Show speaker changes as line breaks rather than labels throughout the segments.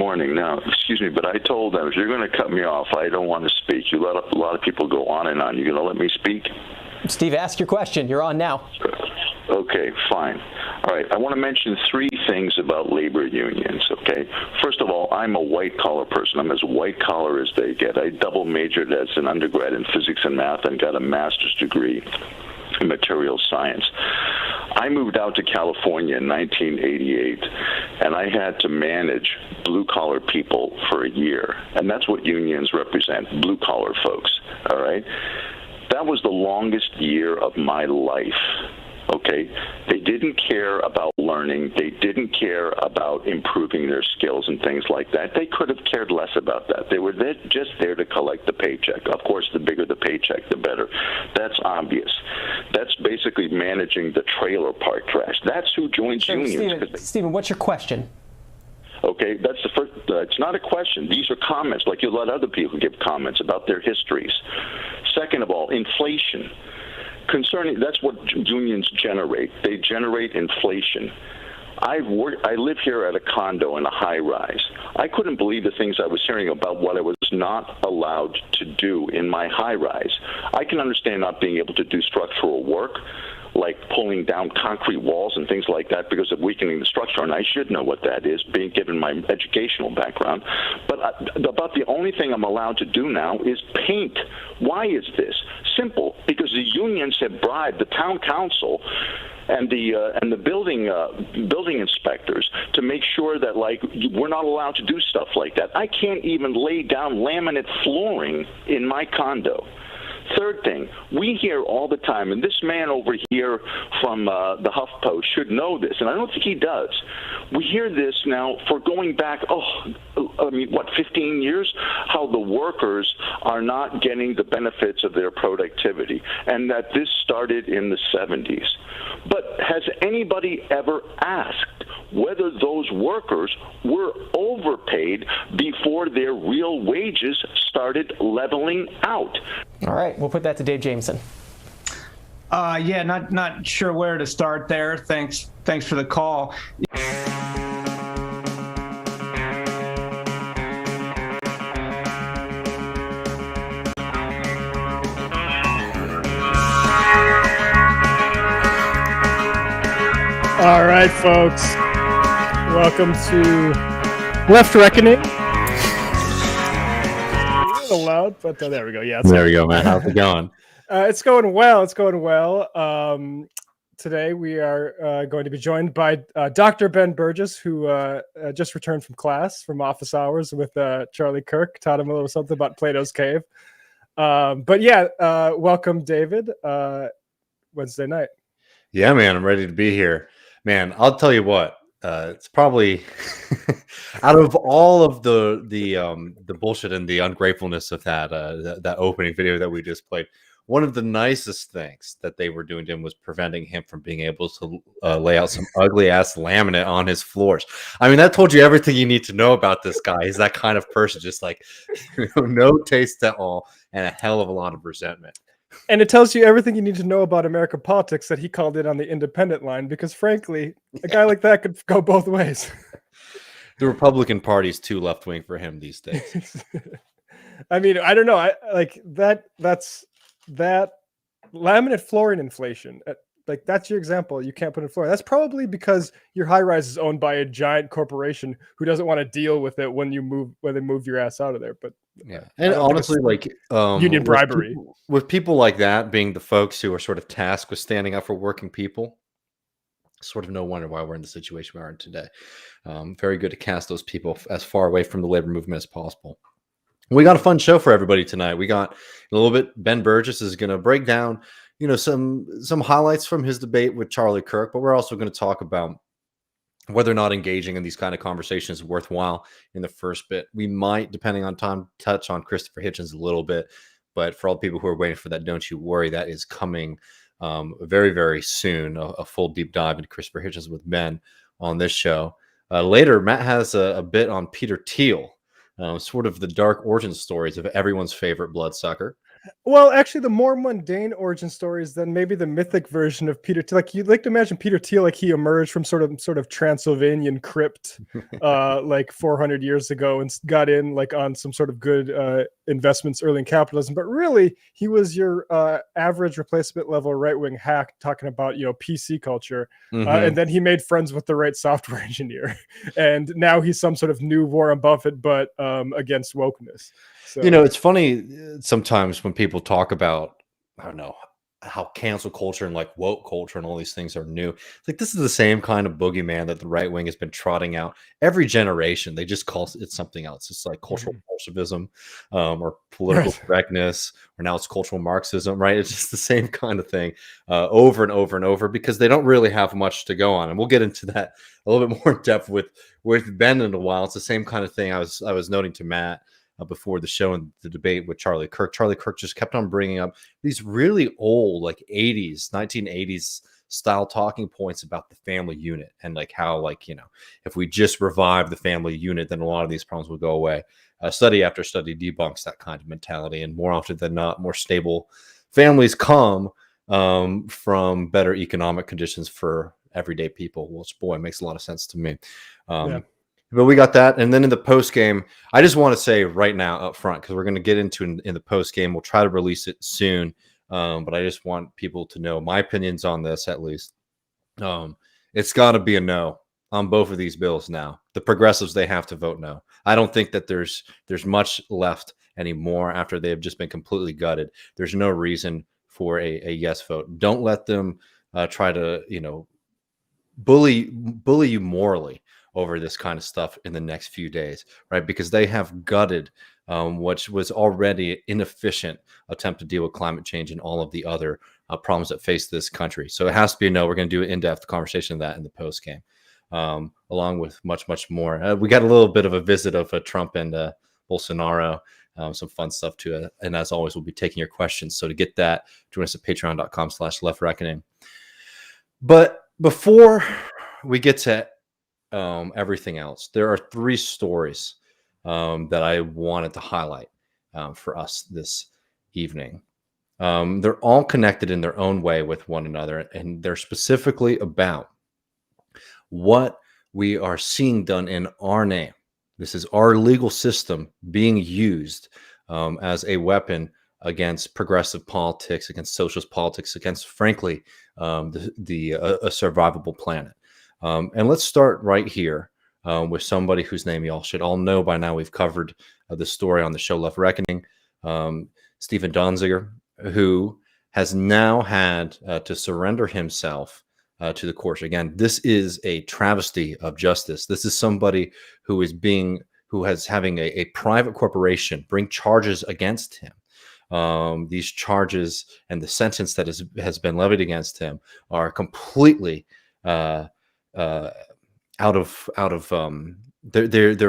morning. Now, excuse me, but I told them, if you're going to cut me off, I don't want to speak. You let a lot of people go on and on. You're going to let me speak?
Steve, ask your question. You're on now.
Okay, fine. All right, I want to mention three things about labor unions, okay? First of all, I'm a white-collar person. I'm as white-collar as they get. I double majored as an undergrad in physics and math and got a master's degree in material science. I moved out to California in 1988, and I had to manage blue-collar people for a year, and that's what unions represent, blue-collar folks, all right? That was the longest year of my life. Okay, they didn't care about learning. They didn't care about improving their skills and things like that. They could have cared less about that. They were just there to collect the paycheck. Of course, the bigger the paycheck, the better. That's obvious. That's basically managing the trailer park trash. That's who joins unions.
Stephen, what's your question?
Okay, that's the first. It's not a question. These are comments, like you let other people give comments about their histories. Second of all, inflation. That's what unions generate. They generate inflation. I live here at a condo in a high-rise. I couldn't believe the things I was hearing about what I was not allowed to do in my high-rise. I can understand not being able to do structural work, like pulling down concrete walls and things like that because of weakening the structure, and I should know what that is, being given my educational background. But about the only thing I'm allowed to do now is paint. Why is this? Simple, because the unions have bribed the town council and the building inspectors to make sure that, like, we're not allowed to do stuff like that. I can't even lay down laminate flooring in my condo. Third thing, we hear all the time, and this man over here from the HuffPost should know this, and I don't think he does. We hear this now for going back, 15 years, how the workers are not getting the benefits of their productivity, and that this started in the 70s. But has anybody ever asked whether those workers were overpaid before their real wages started leveling out?
All right, we'll put that to Dave Jameson.
Yeah, not sure where to start there. Thanks for the call.
All right, folks. Welcome to Left Reckoning. A little loud, but there we go. Yeah,
there we go, man. How's it going?
It's going well. It's going well. Today we are going to be joined by Dr. Ben Burgis, who just returned from class, from office hours with Charlie Kirk. Taught him a little something about Plato's Cave. But yeah, welcome, David. Wednesday night.
Yeah, man, I'm ready to be here. Man, I'll tell you what. It's probably out of all of the bullshit and the ungratefulness of that opening video that we just played, one of the nicest things that they were doing to him was preventing him from being able to lay out some ugly ass laminate on his floors. I mean, that told you everything you need to know about this guy. He's that kind of person, just like no taste at all and a hell of a lot of resentment.
And it tells you everything you need to know about American politics that he called in on the independent line, because frankly, a guy like that could go both ways.
The Republican Party's too left-wing for him these days.
I mean, I don't know. I like that's that laminate flooring inflation. Like, that's your example. You can't put in flooring. That's probably because your high rise is owned by a giant corporation who doesn't want to deal with it when they move your ass out of there. But
yeah, and honestly, like
union bribery
with people like that being the folks who are sort of tasked with standing up for working people. Sort of no wonder why we're in the situation we are in today. Very good to cast those people as far away from the labor movement as possible. We got a fun show for everybody tonight. We got a little bit. Ben Burgis is going to break down, some highlights from his debate with Charlie Kirk, but we're also going to talk about whether or not engaging in these kind of conversations is worthwhile in the first bit. We might, depending on time, touch on Christopher Hitchens a little bit, but for all the people who are waiting for that, don't you worry, that is coming very, very soon, a full deep dive into Christopher Hitchens with Ben on this show. Later, Matt has a bit on Peter Thiel, sort of the dark origin stories of everyone's favorite bloodsucker.
Well, actually, the more mundane origin stories than maybe the mythic version of Peter Thiel. Like you'd like to imagine Peter Thiel, like he emerged from sort of Transylvanian crypt, like 400 years ago, and got in like on some sort of good investments early in capitalism. But really, he was your average replacement level right wing hack talking about PC culture, and then he made friends with the right software engineer, and now he's some sort of new Warren Buffett, but against wokeness. So.
It's funny sometimes when people talk about, I don't know, how cancel culture and like woke culture and all these things are new. It's like this is the same kind of boogeyman that the right wing has been trotting out every generation. They just call it something else. It's like cultural Bolshevism, or political correctness, or now it's cultural Marxism, right? It's just the same kind of thing over and over and over because they don't really have much to go on. And we'll get into that a little bit more in depth with Ben in a while. It's the same kind of thing I was noting to Matt before the show and the debate with Charlie Kirk. Charlie Kirk just kept on bringing up these really old, like 1980s style talking points about the family unit and like how, like, if we just revive the family unit, then a lot of these problems will go away. Study after study debunks that kind of mentality. And more often than not, more stable families come from better economic conditions for everyday people, which, boy, makes a lot of sense to me. But we got that. And then in the post game, I just want to say right now up front, because we're going to get into in the post game. We'll try to release it soon. But I just want people to know my opinions on this, at least. It's got to be a no on both of these bills now. The progressives, they have to vote no. I don't think that there's much left anymore after they have just been completely gutted. There's no reason for a yes vote. Don't let them try to, bully you morally over this kind of stuff in the next few days, right? Because they have gutted which was already inefficient attempt to deal with climate change and all of the other problems that face this country. So it has to be a no. We're going to do an in-depth conversation of that in the post game, along with much, much more. We got a little bit of a visit of Trump and Bolsonaro, some fun stuff too. And as always, we'll be taking your questions. So to get that, join us at patreon.com/leftreckoning. But before we get to everything else, there are 3 stories that I wanted to highlight for us this evening. They're all connected in their own way with one another, and they're specifically about what we are seeing done in our name. This is our legal system being used as a weapon against progressive politics, against socialist politics, against, frankly, a survivable planet. And let's start right here with somebody whose name y'all should all know by now. We've covered the story on the show Left Reckoning. Stephen Donziger, who has now had to surrender himself to the courts. Again, this is a travesty of justice. This is somebody who is having a private corporation bring charges against him. These charges and the sentence that has been levied against him are completely they're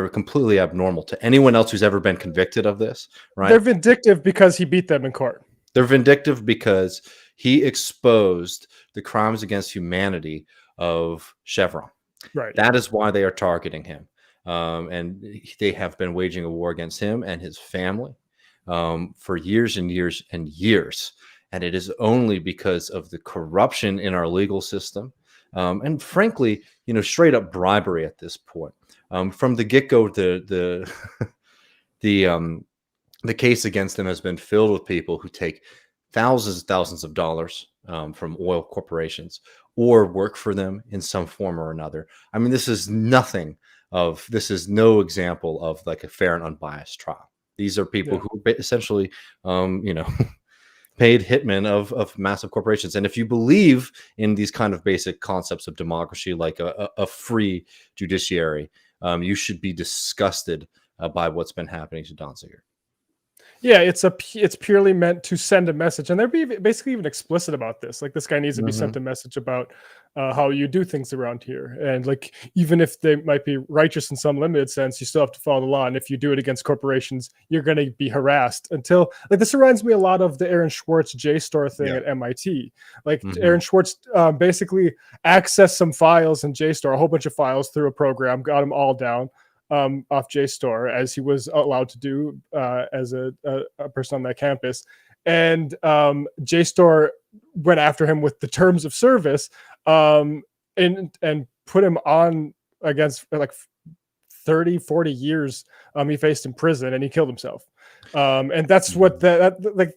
completely abnormal to anyone else who's ever been convicted of this, right?
They're vindictive because he beat them in court.
They're vindictive because he exposed the crimes against humanity of Chevron.
Right.
That is why they are targeting him. And they have been waging a war against him and his family for years and years and years. And it is only because of the corruption in our legal system. And frankly, straight up bribery at this point. From the get-go, the case against him has been filled with people who take thousands of dollars from oil corporations or work for them in some form or another. I mean, this is no example of like a fair and unbiased trial. These are people who essentially, paid hitmen of massive corporations. And if you believe in these kind of basic concepts of democracy, like a free judiciary, you should be disgusted by what's been happening to Donziger.
Yeah, it's purely meant to send a message, and they're basically even explicit about this. Like, this guy needs to be sent a message about how you do things around here, and like, even if they might be righteous in some limited sense, you still have to follow the law. And if you do it against corporations, you're going to be harassed until, like, this reminds me a lot of the Aaron Swartz JSTOR thing at MIT. Like, Aaron Swartz basically accessed some files in JSTOR, a whole bunch of files through a program, got them all down off JSTOR, as he was allowed to do as a person on that campus. and JSTOR went after him with the terms of service, and put him on against like 30, 40 years. He faced in prison, and he killed himself. And that's what like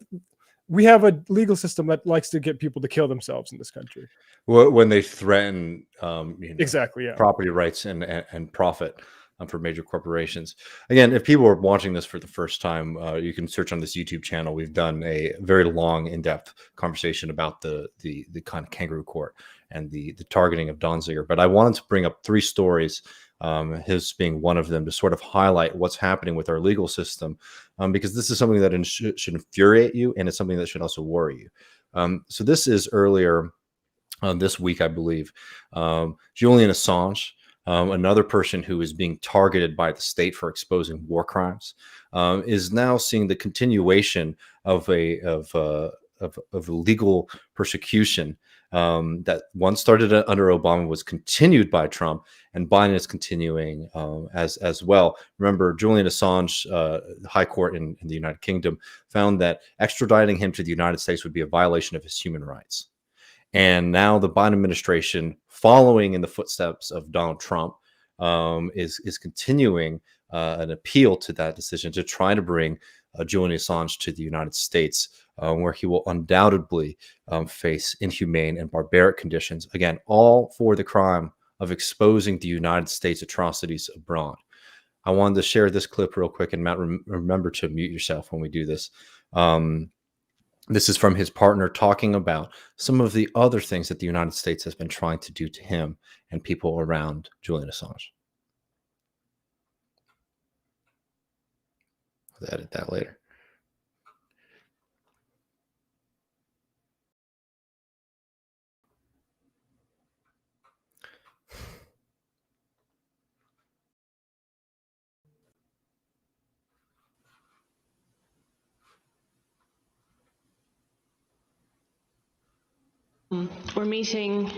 we have a legal system that likes to get people to kill themselves in this country.
When they threaten
exactly, yeah,
property rights and profit for major corporations. Again, if people are watching this for the first time, you can search on this YouTube channel. We've done a very long, in-depth conversation about the kind of kangaroo court and the targeting of Donziger. But I wanted to bring up 3 stories, his being one of them, to sort of highlight what's happening with our legal system, because this is something that should infuriate you, and it's something that should also worry you. So this is earlier this week, I believe. Julian Assange, another person who is being targeted by the state for exposing war crimes, is now seeing the continuation of legal persecution that once started under Obama, was continued by Trump, and Biden is continuing as well. Remember, Julian Assange, the High Court in the United Kingdom, found that extraditing him to the United States would be a violation of his human rights. And now the Biden administration, following in the footsteps of Donald Trump, is continuing an appeal to that decision to try to bring Julian Assange to the United States, where he will undoubtedly face inhumane and barbaric conditions. Again, all for the crime of exposing the United States atrocities abroad. I wanted to share this clip real quick, and Matt, remember to mute yourself when we do this. This is from his partner talking about some of the other things that the United States has been trying to do to him and people around Julian Assange. I'll edit that later.
We're meeting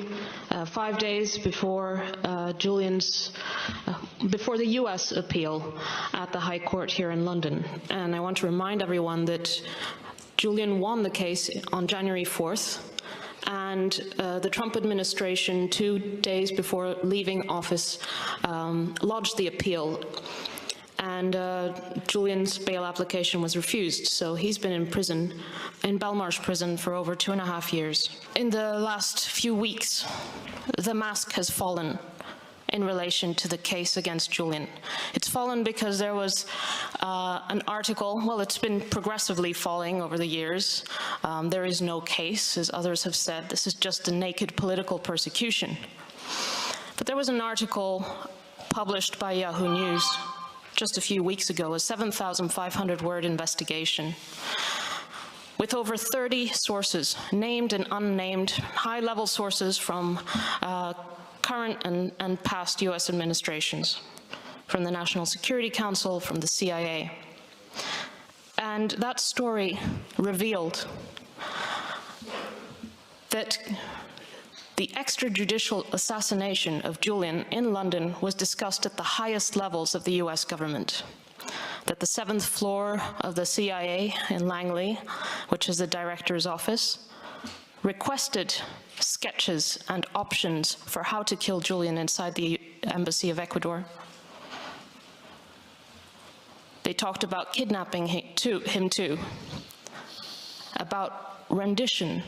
5 days before before the U.S. appeal at the High Court here in London. And I want to remind everyone that Julian won the case on January 4th, and the Trump administration, 2 days before leaving office, lodged the appeal. And Julian's bail application was refused, so he's been in prison, in Belmarsh prison, for over 2.5 years. In the last few weeks, the mask has fallen in relation to the case against Julian. It's fallen because there was an article, well, it's been progressively falling over the years. There is no case, as others have said. This is just a naked political persecution. But there was an article published by Yahoo News just a few weeks ago, a 7,500-word investigation with over 30 sources, named and unnamed, high-level sources from current and past U.S. administrations, from the National Security Council, from the CIA. And that story revealed that the extrajudicial assassination of Julian in London was discussed at the highest levels of the US government. That the 7th floor of the CIA in Langley, which is the director's office, requested sketches and options for how to kill Julian inside the Embassy of Ecuador. They talked about kidnapping him too, about rendition,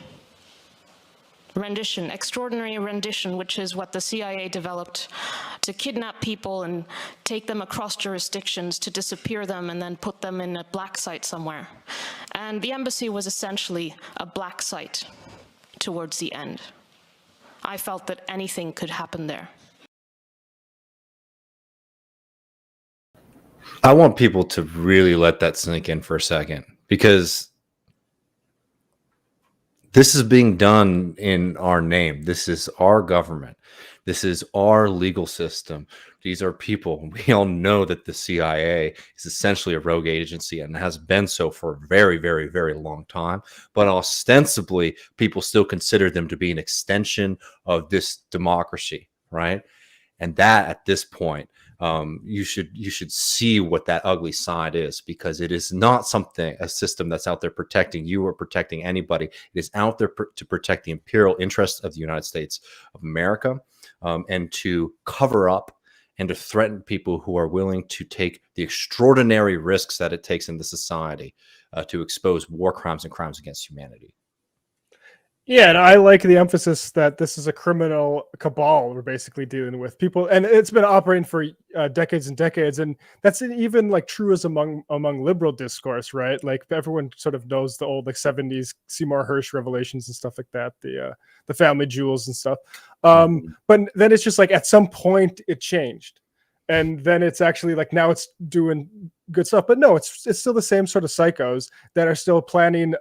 extraordinary rendition, which is what the CIA developed to kidnap people and take them across jurisdictions, to disappear them and then put them in a black site somewhere. And the embassy was essentially a black site towards the end. I felt that anything could happen there.
I want people to really let that sink in for a second, because this is being done in our name. This is our government. This is our legal system. These are people. We all know that the CIA is essentially a rogue agency and has been so for a very, very, very long time. But ostensibly, people still consider them to be an extension of this democracy, right? And that at this point, you should see what that ugly side is, because it is not a system that's out there protecting you or protecting anybody. It is out there to protect the imperial interests of the United States of America, and to cover up and to threaten people who are willing to take the extraordinary risks that it takes in the society to expose war crimes and crimes against humanity.
Yeah, and I like the emphasis that this is a criminal cabal we're basically dealing with. People, and it's been operating for decades and decades, and that's even like true as among liberal discourse, right? Like everyone sort of knows the old like 70s Seymour Hersh revelations and stuff like that, the family jewels and stuff. But then it's just like at some point it changed, and then it's actually like now it's doing good stuff. But no, it's still the same sort of psychos that are still planning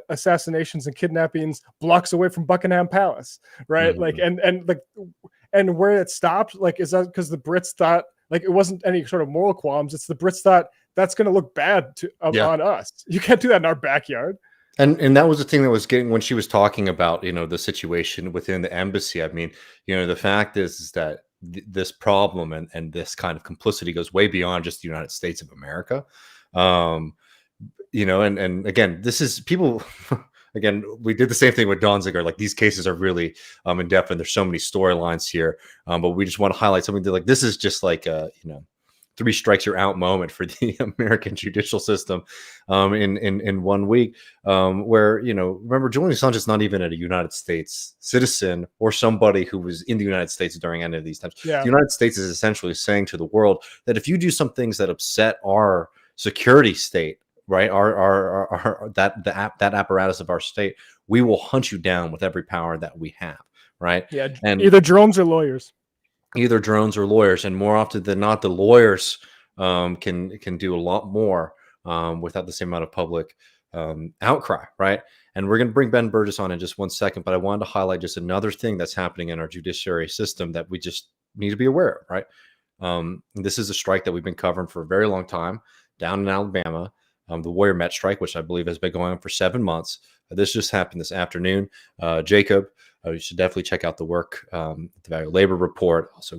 assassinations and kidnappings blocks away from Buckingham Palace, right? Like and where it stopped, like, is that because the Brits thought, like, it wasn't any sort of moral qualms, it's the Brits thought that's going to look bad on us. You can't do that in our backyard.
And that was the thing that was getting when she was talking about, the situation within the embassy. I mean, the fact is that this problem and this kind of complicity goes way beyond just the United States of America. And again, this is people, again, we did the same thing with Donziger. Like, these cases are really in depth, and there's so many storylines here. But we just want to highlight something that, like, this is just like a, 3 strikes you're out moment for the American judicial system in 1 week, where, remember, Julian Assange is not even a United States citizen or somebody who was in the United States during any of these times.
Yeah.
The United States is essentially saying to the world that if you do some things that upset our security state, right, that apparatus of our state, we will hunt you down with every power that we have, right?
Yeah,
and
either drones or lawyers.
Either drones or lawyers, and more often than not, the lawyers can do a lot more without the same amount of public outcry, right? And we're going to bring Ben Burgis on in just 1 second, but I wanted to highlight just another thing that's happening in our judiciary system that we just need to be aware of, right? This is a strike that we've been covering for a very long time down in Alabama, the Warrior Met strike, which I believe has been going on for 7 months. This just happened this afternoon. Jacob, you should definitely check out the work, the Value Labor Report. Also,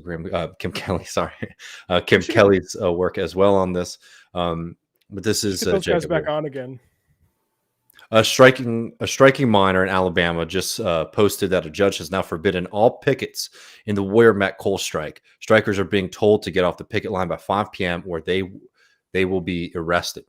Kim Kelly, Kim Kelly's work as well on this. But this is
those guys
Jacob
back
here.
on again.
A striking minor in Alabama just posted that a judge has now forbidden all pickets in the Warrior Met coal strike. Strikers are being told to get off the picket line by 5 p.m. or they will be arrested.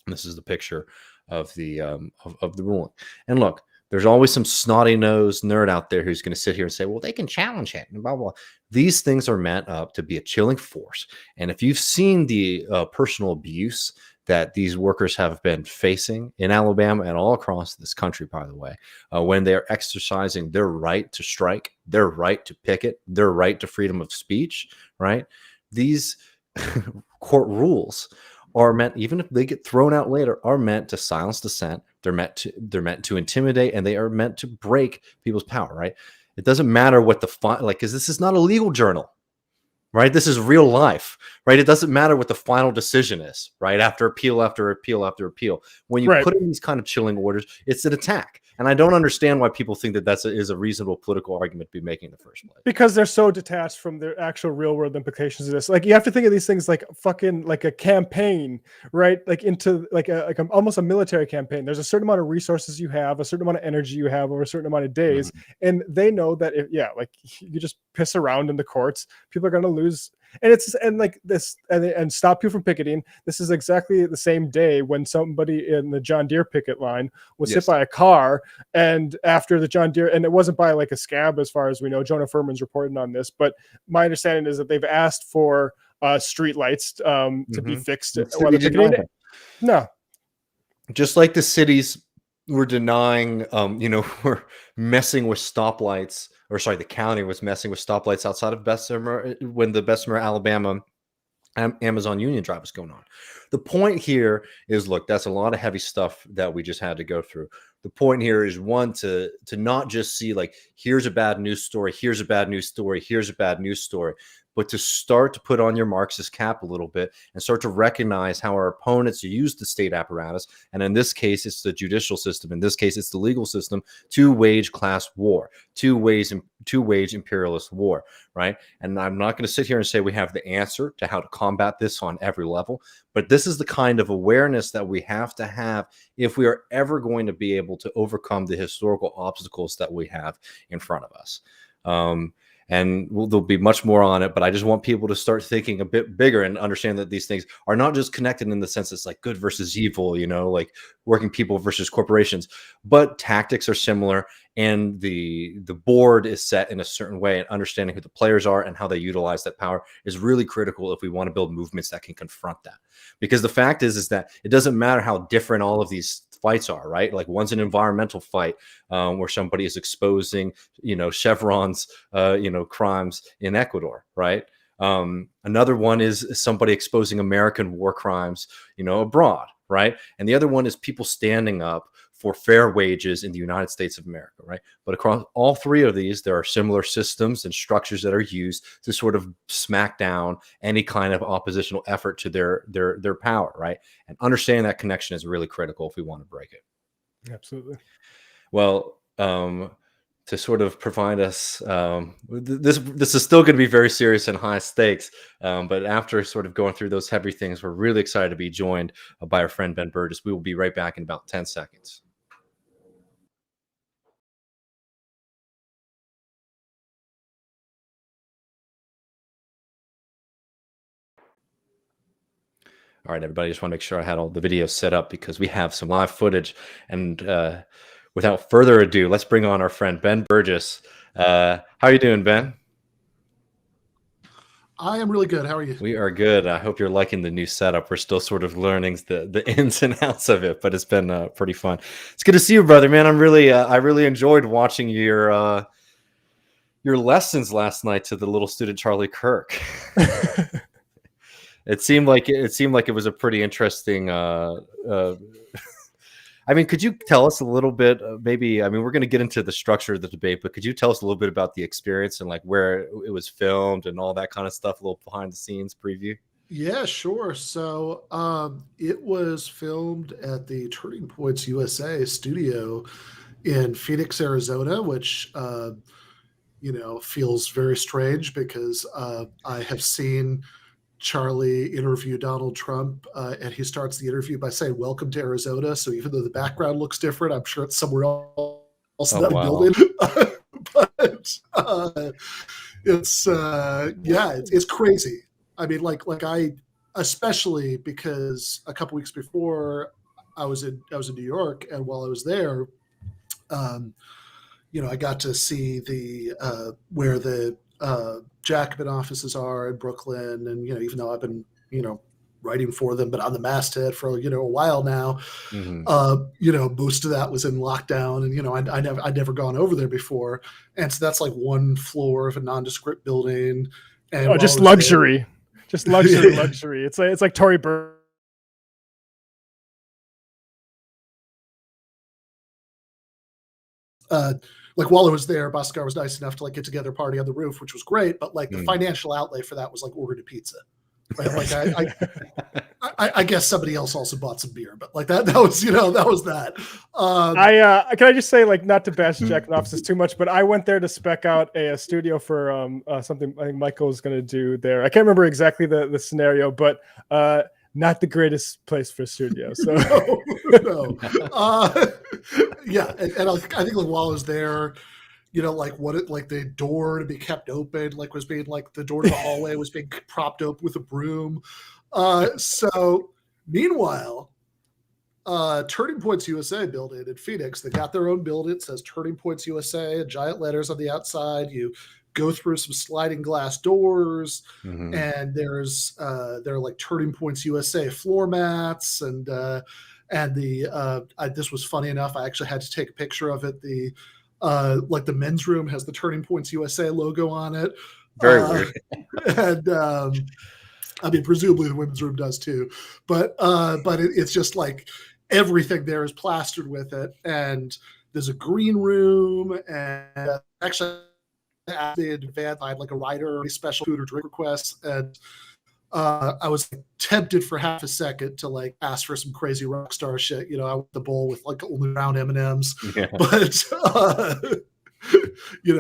And this is the picture of the ruling. And look, there's always some snotty-nosed nerd out there who's going to sit here and say, well, they can challenge it and blah, blah, blah. These things are meant up to be a chilling force. And if you've seen the personal abuse that these workers have been facing in Alabama and all across this country, by the way, when they are exercising their right to strike, their right to picket, their right to freedom of speech, right? These court rules are meant, even if they get thrown out later, are meant to silence dissent. They're meant to intimidate, and they are meant to break people's power, right? It doesn't matter what because this is not a legal journal, right? This is real life, right? It doesn't matter what the final decision is, right? After appeal, after appeal, after appeal. When you put in these kind of chilling orders, it's an attack. And I don't understand why people think that is a reasonable political argument to be making in the first place.
Because they're so detached from the actual real world implications of this. Like, you have to think of these things like fucking like a campaign, right? Like into like almost a military campaign. There's a certain amount of resources you have, a certain amount of energy you have over a certain amount of days. And they know that like you just piss around in the courts, people are going to lose. And stop you from picketing. This is exactly the same day when somebody in the John Deere picket line was hit by a car, and after the John Deere, and it wasn't by like a scab as far as we know. Jonah Furman's reporting on this, but my understanding is that they've asked for street lights to be fixed. No,
just like the cities were denying, were messing with stoplights. Or sorry, the county was messing with stoplights outside of Bessemer when the Bessemer, Alabama, Amazon Union Drive was going on. The point here is, look, that's a lot of heavy stuff that we just had to go through. The point here is, one, to not just see like, here's a bad news story, here's a bad news story, here's a bad news story, but to start to put on your Marxist cap a little bit and start to recognize how our opponents use the state apparatus. And in this case, it's the judicial system. In this case, it's the legal system to wage class war, to wage imperialist war, right? And I'm not going to sit here and say we have the answer to how to combat this on every level, but this is the kind of awareness that we have to have if we are ever going to be able to overcome the historical obstacles that we have in front of us. And there'll be much more on it, but I just want people to start thinking a bit bigger and understand that these things are not just connected in the sense it's like good versus evil, like working people versus corporations, but tactics are similar, and the board is set in a certain way, and understanding who the players are and how they utilize that power is really critical if we want to build movements that can confront that. Because the fact is that it doesn't matter how different all of these fights are, right? Like one's an environmental fight where somebody is exposing, Chevron's, crimes in Ecuador, right? Another one is somebody exposing American war crimes, abroad, right? And the other one is people standing up for fair wages in the United States of America, right? But across all three of these, there are similar systems and structures that are used to sort of smack down any kind of oppositional effort to their power, right? And understanding that connection is really critical if we want to break it.
Absolutely.
Well, to sort of provide us, this is still going to be very serious and high stakes, but after sort of going through those heavy things, we're really excited to be joined by our friend Ben Burgis. We will be right back in about 10 seconds. All right, everybody, just want to make sure I had all the videos set up because we have some live footage. And without further ado, let's bring on our friend Ben Burgis. How are you doing, Ben?
I am really good. How are you?
We are good. I hope you're liking the new setup. We're still sort of learning the ins and outs of it, but it's been pretty fun. It's good to see you, brother, man. I really enjoyed watching your lessons last night to the little student Charlie Kirk. It seemed like it was a pretty interesting. Could you tell us a little bit? Maybe we're going to get into the structure of the debate, but could you tell us a little bit about the experience and like where it was filmed and all that kind of stuff? A little behind the scenes preview.
Yeah, sure. So it was filmed at the Turning Points USA studio in Phoenix, Arizona, which feels very strange because I have seen Charlie interview Donald Trump, and he starts the interview by saying, "Welcome to Arizona." So even though the background looks different, I'm sure it's somewhere else in that building. But it's crazy. I mean, like I, especially because a couple weeks before I was in New York, and while I was there, I got to see the where the Jacobin offices are in Brooklyn, and even though I've been writing for them, but on the masthead for a while now, most of that was in lockdown, and I'd never gone over there before, and so that's like one floor of a nondescript building, and
just luxury, luxury. It's like Tory Burch.
Like while I was there, Bhaskar was nice enough to get together a party on the roof, which was great. But the financial outlay for that was ordering a pizza. Right? I guess somebody else also bought some beer, but that was that.
Can I just say not to bash Jack offices too much, but I went there to spec out a studio for something I think Michael was going to do there. I can't remember exactly the scenario, but not the greatest place for a studio. So
no. Yeah, and I think while I was there, the door to be kept open was being the door to the hallway was being propped open with a broom. So meanwhile, Turning Points USA building in Phoenix, they got their own building. It says Turning Points USA in giant letters on the outside. You go through some sliding glass doors, and there are Turning Points USA floor mats, and this was funny enough. I actually had to take a picture of it. The men's room has the Turning Points USA logo on it.
Very weird.
And presumably the women's room does too, but it's just everything there is plastered with it. And there's a green room, and actually asked me in advance. I had like a rider or any special food or drink requests, and I was tempted for half a second to like ask for some crazy rock star shit. I went the bowl with like only round M&Ms, but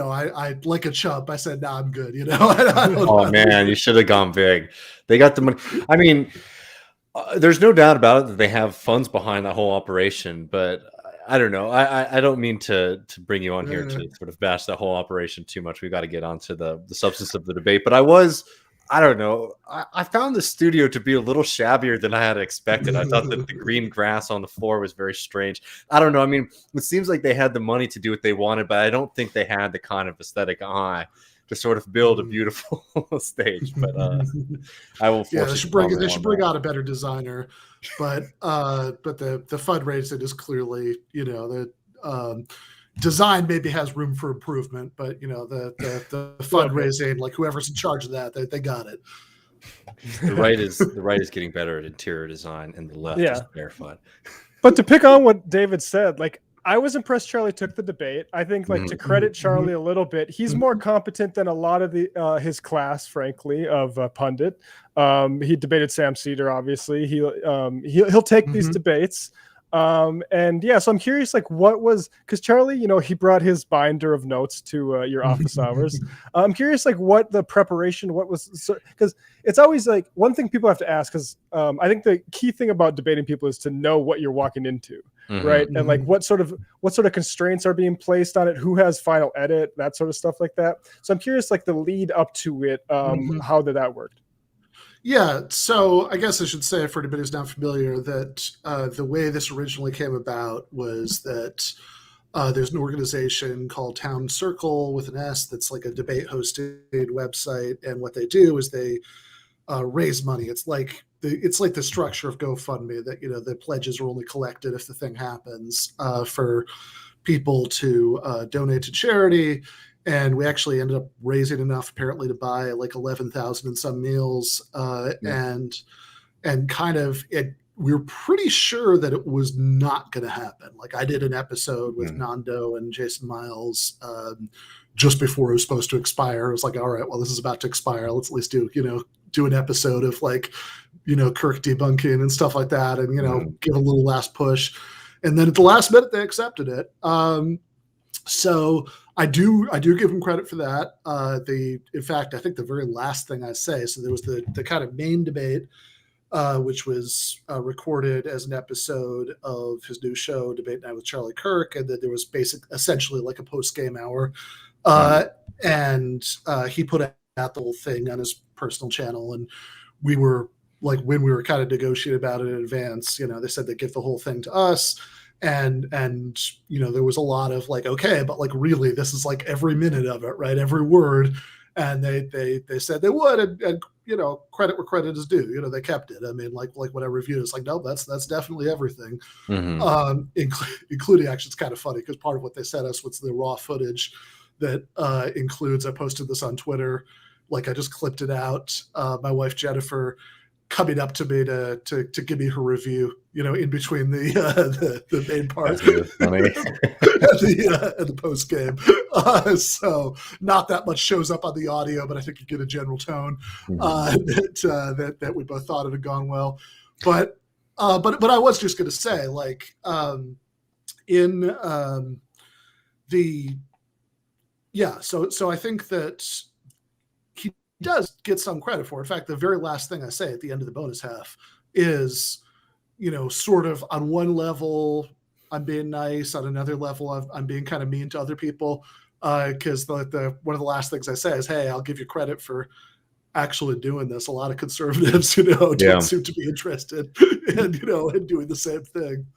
I like a chump. I said, "Nah, I'm good."
Oh man, you should have gone big. They got the money. I mean, there's no doubt about it that they have funds behind that whole operation, but I don't know. I don't mean to bring you on here to sort of bash that whole operation too much. We've got to get onto the substance of the debate. But I don't know. I found the studio to be a little shabbier than I had expected. I thought that the green grass on the floor was very strange. I don't know. I mean, it seems like they had the money to do what they wanted, but I don't think they had the kind of aesthetic eye to sort of build a beautiful stage. But I will.
Yeah, they should bring out a better designer. But the fundraising is clearly, the design maybe has room for improvement, but the fundraising, like whoever's in charge of that, they got it.
The right is getting better at interior design, and the left is barefoot.
But to pick on what David said, like I was impressed Charlie took the debate. I think like to credit Charlie a little bit, he's more competent than a lot of his class, frankly, of pundit. He debated Sam Cedar, obviously. He'll take these debates. And yeah, so I'm curious, like what was, because Charlie, he brought his binder of notes to your office hours. I'm curious, like what the preparation, what was, because it's always like one thing people have to ask, because I think the key thing about debating people is to know what you're walking into, right? And like what sort of constraints are being placed on it, who has final edit, that sort of stuff like that. So I'm curious, like the lead up to it, how did that work?
Yeah, so I guess I should say for anybody who's not familiar that the way this originally came about was that there's an organization called Town Circle with an S that's like a debate hosted website, and what they do is they raise money. It's like the structure of GoFundMe that the pledges are only collected if the thing happens for people to donate to charity. And we actually ended up raising enough apparently to buy like 11,000 and some meals. And kind of we were pretty sure that it was not going to happen. Like I did an episode with Nando and Jason Miles just before it was supposed to expire. I was like, all right, well, this is about to expire. Let's at least do an episode of like, Kirk debunking and stuff like that. And, give a little last push. And then at the last minute, they accepted it. So I do give him credit for that. In fact, I think the very last thing I say, so there was the kind of main debate, which was recorded as an episode of his new show, Debate Night with Charlie Kirk, and then there was essentially like a post-game hour. And he put out the whole thing on his personal channel, and we were like, when we were kind of negotiating about it in advance, they said they'd give the whole thing to us. And there was a lot of like, okay, but like really this is like every minute of it, right? Every word. And they said they would, and credit where credit is due. They kept it. I mean, like when I reviewed it, it's like, no, that's definitely everything. Including, actually, it's kind of funny because part of what they sent us was the raw footage that includes, I posted this on Twitter, like I just clipped it out. My wife Jennifer coming up to me to give me her review, in between the main part and the post game. So not that much shows up on the audio, but I think you get a general tone that we both thought it had gone well. But I was just going to say, like, so I think that he does get some credit for it. In fact, the very last thing I say at the end of the bonus half is, sort of on one level, I'm being nice. On another level, I'm being kind of mean to other people. Because one of the last things I say is, hey, I'll give you credit for actually doing this. A lot of conservatives, don't seem to be interested in doing the same thing.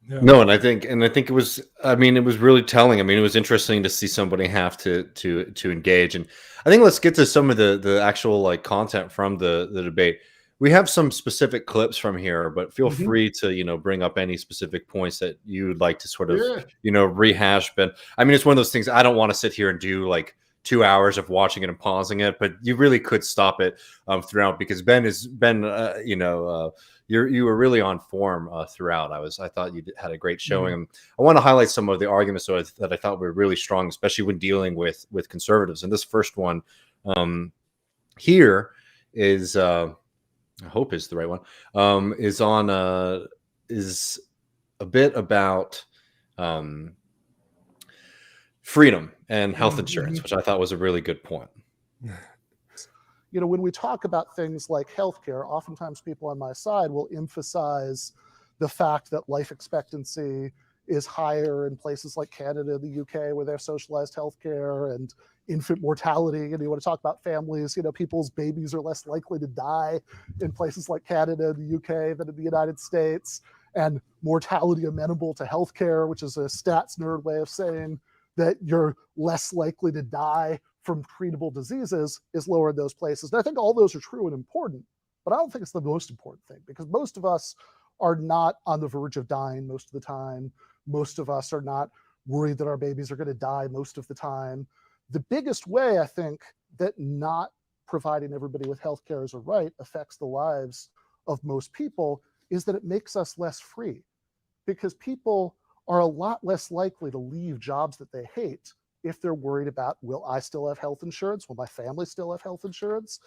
Yeah. No, and I think it was, it was really telling. It was interesting to see somebody have to engage. And I think let's get to some of the actual like content from the debate. We have some specific clips from here, but feel free to, bring up any specific points that you'd like to sort of, rehash. But it's one of those things I don't want to sit here and do like 2 hours of watching it and pausing it, but you really could stop it throughout, because you were really on form throughout. I thought you had a great showing. And I want to highlight some of the arguments that I thought were really strong, especially when dealing with conservatives. And this first one here is, I hope is the right one, is a bit about freedom and health insurance, which I thought was a really good point.
You know, when we talk about things like healthcare, oftentimes people on my side will emphasize the fact that life expectancy is higher in places like Canada, the UK, where there's socialized healthcare, and infant mortality. And you want to talk about families, you know, people's babies are less likely to die in places like Canada, the UK, than in the United States, and mortality amenable to healthcare, which is a stats nerd way of saying that you're less likely to die from treatable diseases, is lower in those places. And I think all those are true and important, but I don't think it's the most important thing, because most of us are not on the verge of dying most of the time. Most of us are not worried that our babies are going to die most of the time. The biggest way, I think, that not providing everybody with healthcare as a right affects the lives of most people is that it makes us less free, because people are a lot less likely to leave jobs that they hate if they're worried about, will I still have health insurance? Will my family still have health insurance?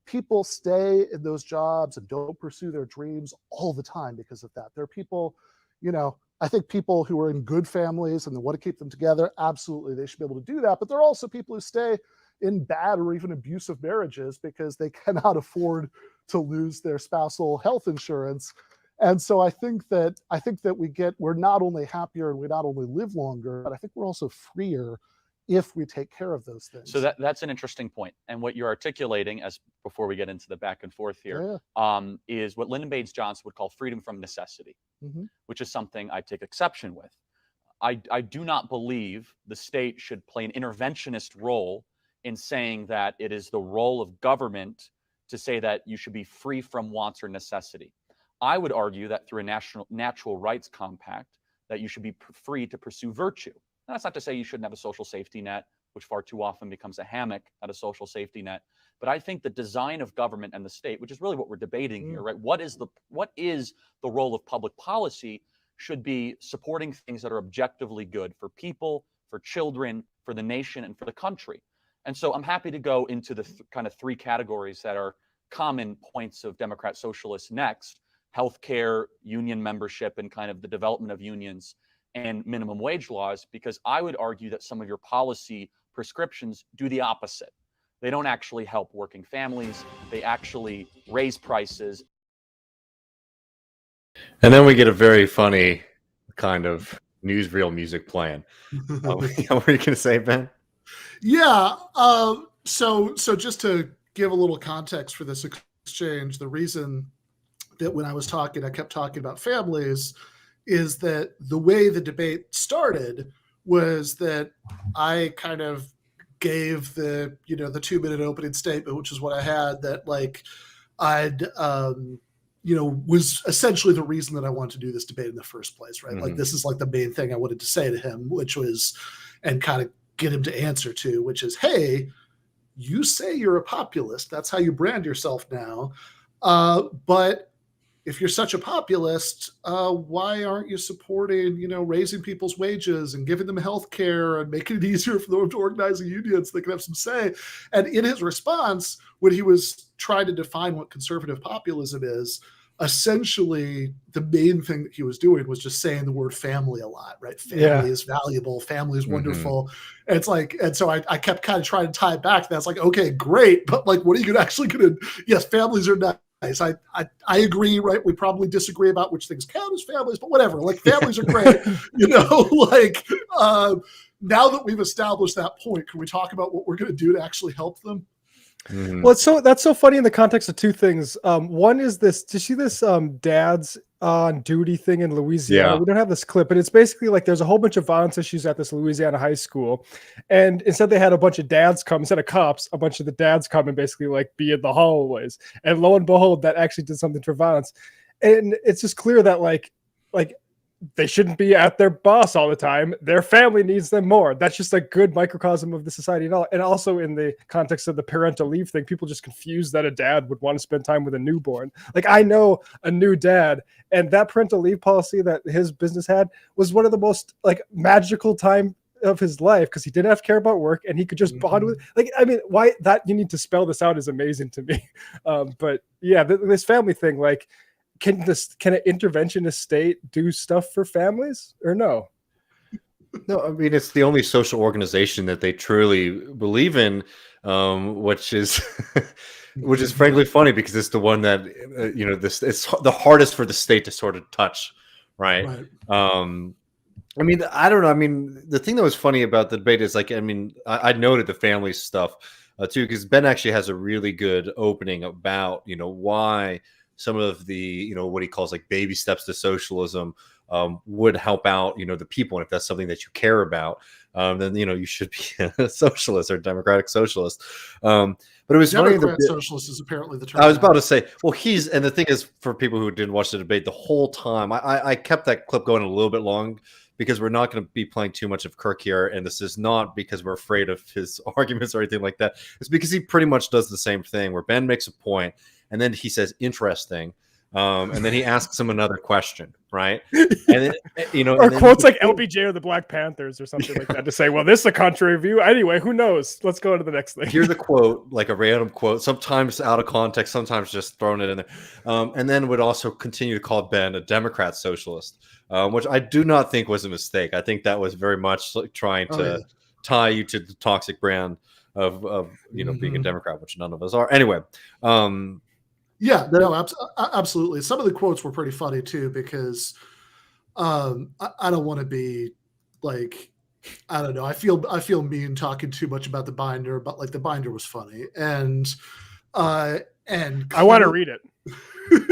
People stay in those jobs and don't pursue their dreams all the time because of that. There are people, you know, I think people who are in good families and they want to keep them together, absolutely, they should be able to do that. But there are also people who stay in bad or even abusive marriages because they cannot afford to lose their spousal health insurance. And so I think that we're not only happier and we not only live longer, but I think we're also freer if we take care of those things.
So that's an interesting point. And what you're articulating, as before we get into the back and forth here, is what Lyndon Baines Johnson would call freedom from necessity, which is something I take exception with. I do not believe the state should play an interventionist role in saying that it is the role of government to say that you should be free from wants or necessity. I would argue that through a natural rights compact, that you should be free to pursue virtue. Now, that's not to say you shouldn't have a social safety net, which far too often becomes a hammock, not a social safety net. But I think the design of government and the state, which is really what we're debating here, right? What is the role of public policy, should be supporting things that are objectively good for people, for children, for the nation, and for the country. And so I'm happy to go into the kind of three categories that are common points of Democrat socialists next: healthcare, union membership, and kind of the development of unions, and minimum wage laws, because I would argue that some of your policy prescriptions do the opposite. They don't actually help working families. They actually raise prices.
And then we get a very funny kind of newsreel music playing. What were you going to say, Ben?
Yeah. So just to give a little context for this exchange, the reason that when I was talking, I kept talking about families, is that the way the debate started was that I kind of gave the 2-minute opening statement, which is what I had, that like I'd, was essentially the reason that I wanted to do this debate in the first place, right? Like this is like the main thing I wanted to say to him, which was, and kind of get him to answer to, which is, hey, you say you're a populist. That's how you brand yourself now. But if you're such a populist, why aren't you supporting, raising people's wages and giving them health care and making it easier for them to organize a union so they can have some say? And in his response, when he was trying to define what conservative populism is, essentially the main thing that he was doing was just saying the word family a lot, right? Family is valuable. Family is wonderful. And it's like, and so I kept kind of trying to tie it back to that. It's like, okay, great. But like, what are you actually going to, yes, families are nice. I agree, right? We probably disagree about which things count as families, but whatever. Like families are great, now that we've established that point, can we talk about what we're going to do to actually help them?
Well, that's so funny in the context of two things. One is this: did you see this dads on duty thing in Louisiana?
Yeah.
We don't have this clip, but it's basically like there's a whole bunch of violence issues at this Louisiana high school, and instead they had a bunch of dads come, instead of cops, a bunch of the dads come and basically like be in the hallways. And lo and behold, that actually did something for violence. And it's just clear that like they shouldn't be at their boss all the time. Their family needs them more. That's just a good microcosm of the society. And also in the context of the parental leave thing, people just confuse that a dad would want to spend time with a newborn. Like, I know a new dad, and that parental leave policy that his business had was one of the most like magical time of his life, because he didn't have to care about work and he could just bond with, like, I mean, why that you need to spell this out is amazing to me. But yeah, this family thing, like, can an interventionist state do stuff for families or no?
No, I mean, it's the only social organization that they truly believe in, which is frankly funny, because it's the one that it's the hardest for the state to sort of touch, right? I mean, I don't know. I mean, the thing that was funny about the debate is, like, I mean, I noted the family stuff too, because Ben actually has a really good opening about, why some of the, what he calls like baby steps to socialism would help out, the people. And if that's something that you care about, then, you should be a socialist or democratic socialist. But it was funny.
Socialist is apparently the term.
I was about to say, well, and the thing is, for people who didn't watch the debate the whole time, I kept that clip going a little bit long, because we're not going to be playing too much of Kirk here. And this is not because we're afraid of his arguments or anything like that. It's because he pretty much does the same thing, where Ben makes a point and then he says, interesting. And then he asks him another question, right? And then,
or quotes like LBJ or the Black Panthers or something like that to say, well, this is a contrary view. Anyway, who knows? Let's go to the next thing.
Here's a quote, like a random quote, sometimes out of context, sometimes just throwing it in there. And then would also continue to call Ben a Democrat socialist, which I do not think was a mistake. I think that was very much like trying to tie you to the toxic brand of being a Democrat, which none of us are. Anyway,
yeah, no, absolutely. Some of the quotes were pretty funny too, because I don't want to be like, I don't know. I feel mean talking too much about the binder, but like the binder was funny, and I
want to read it.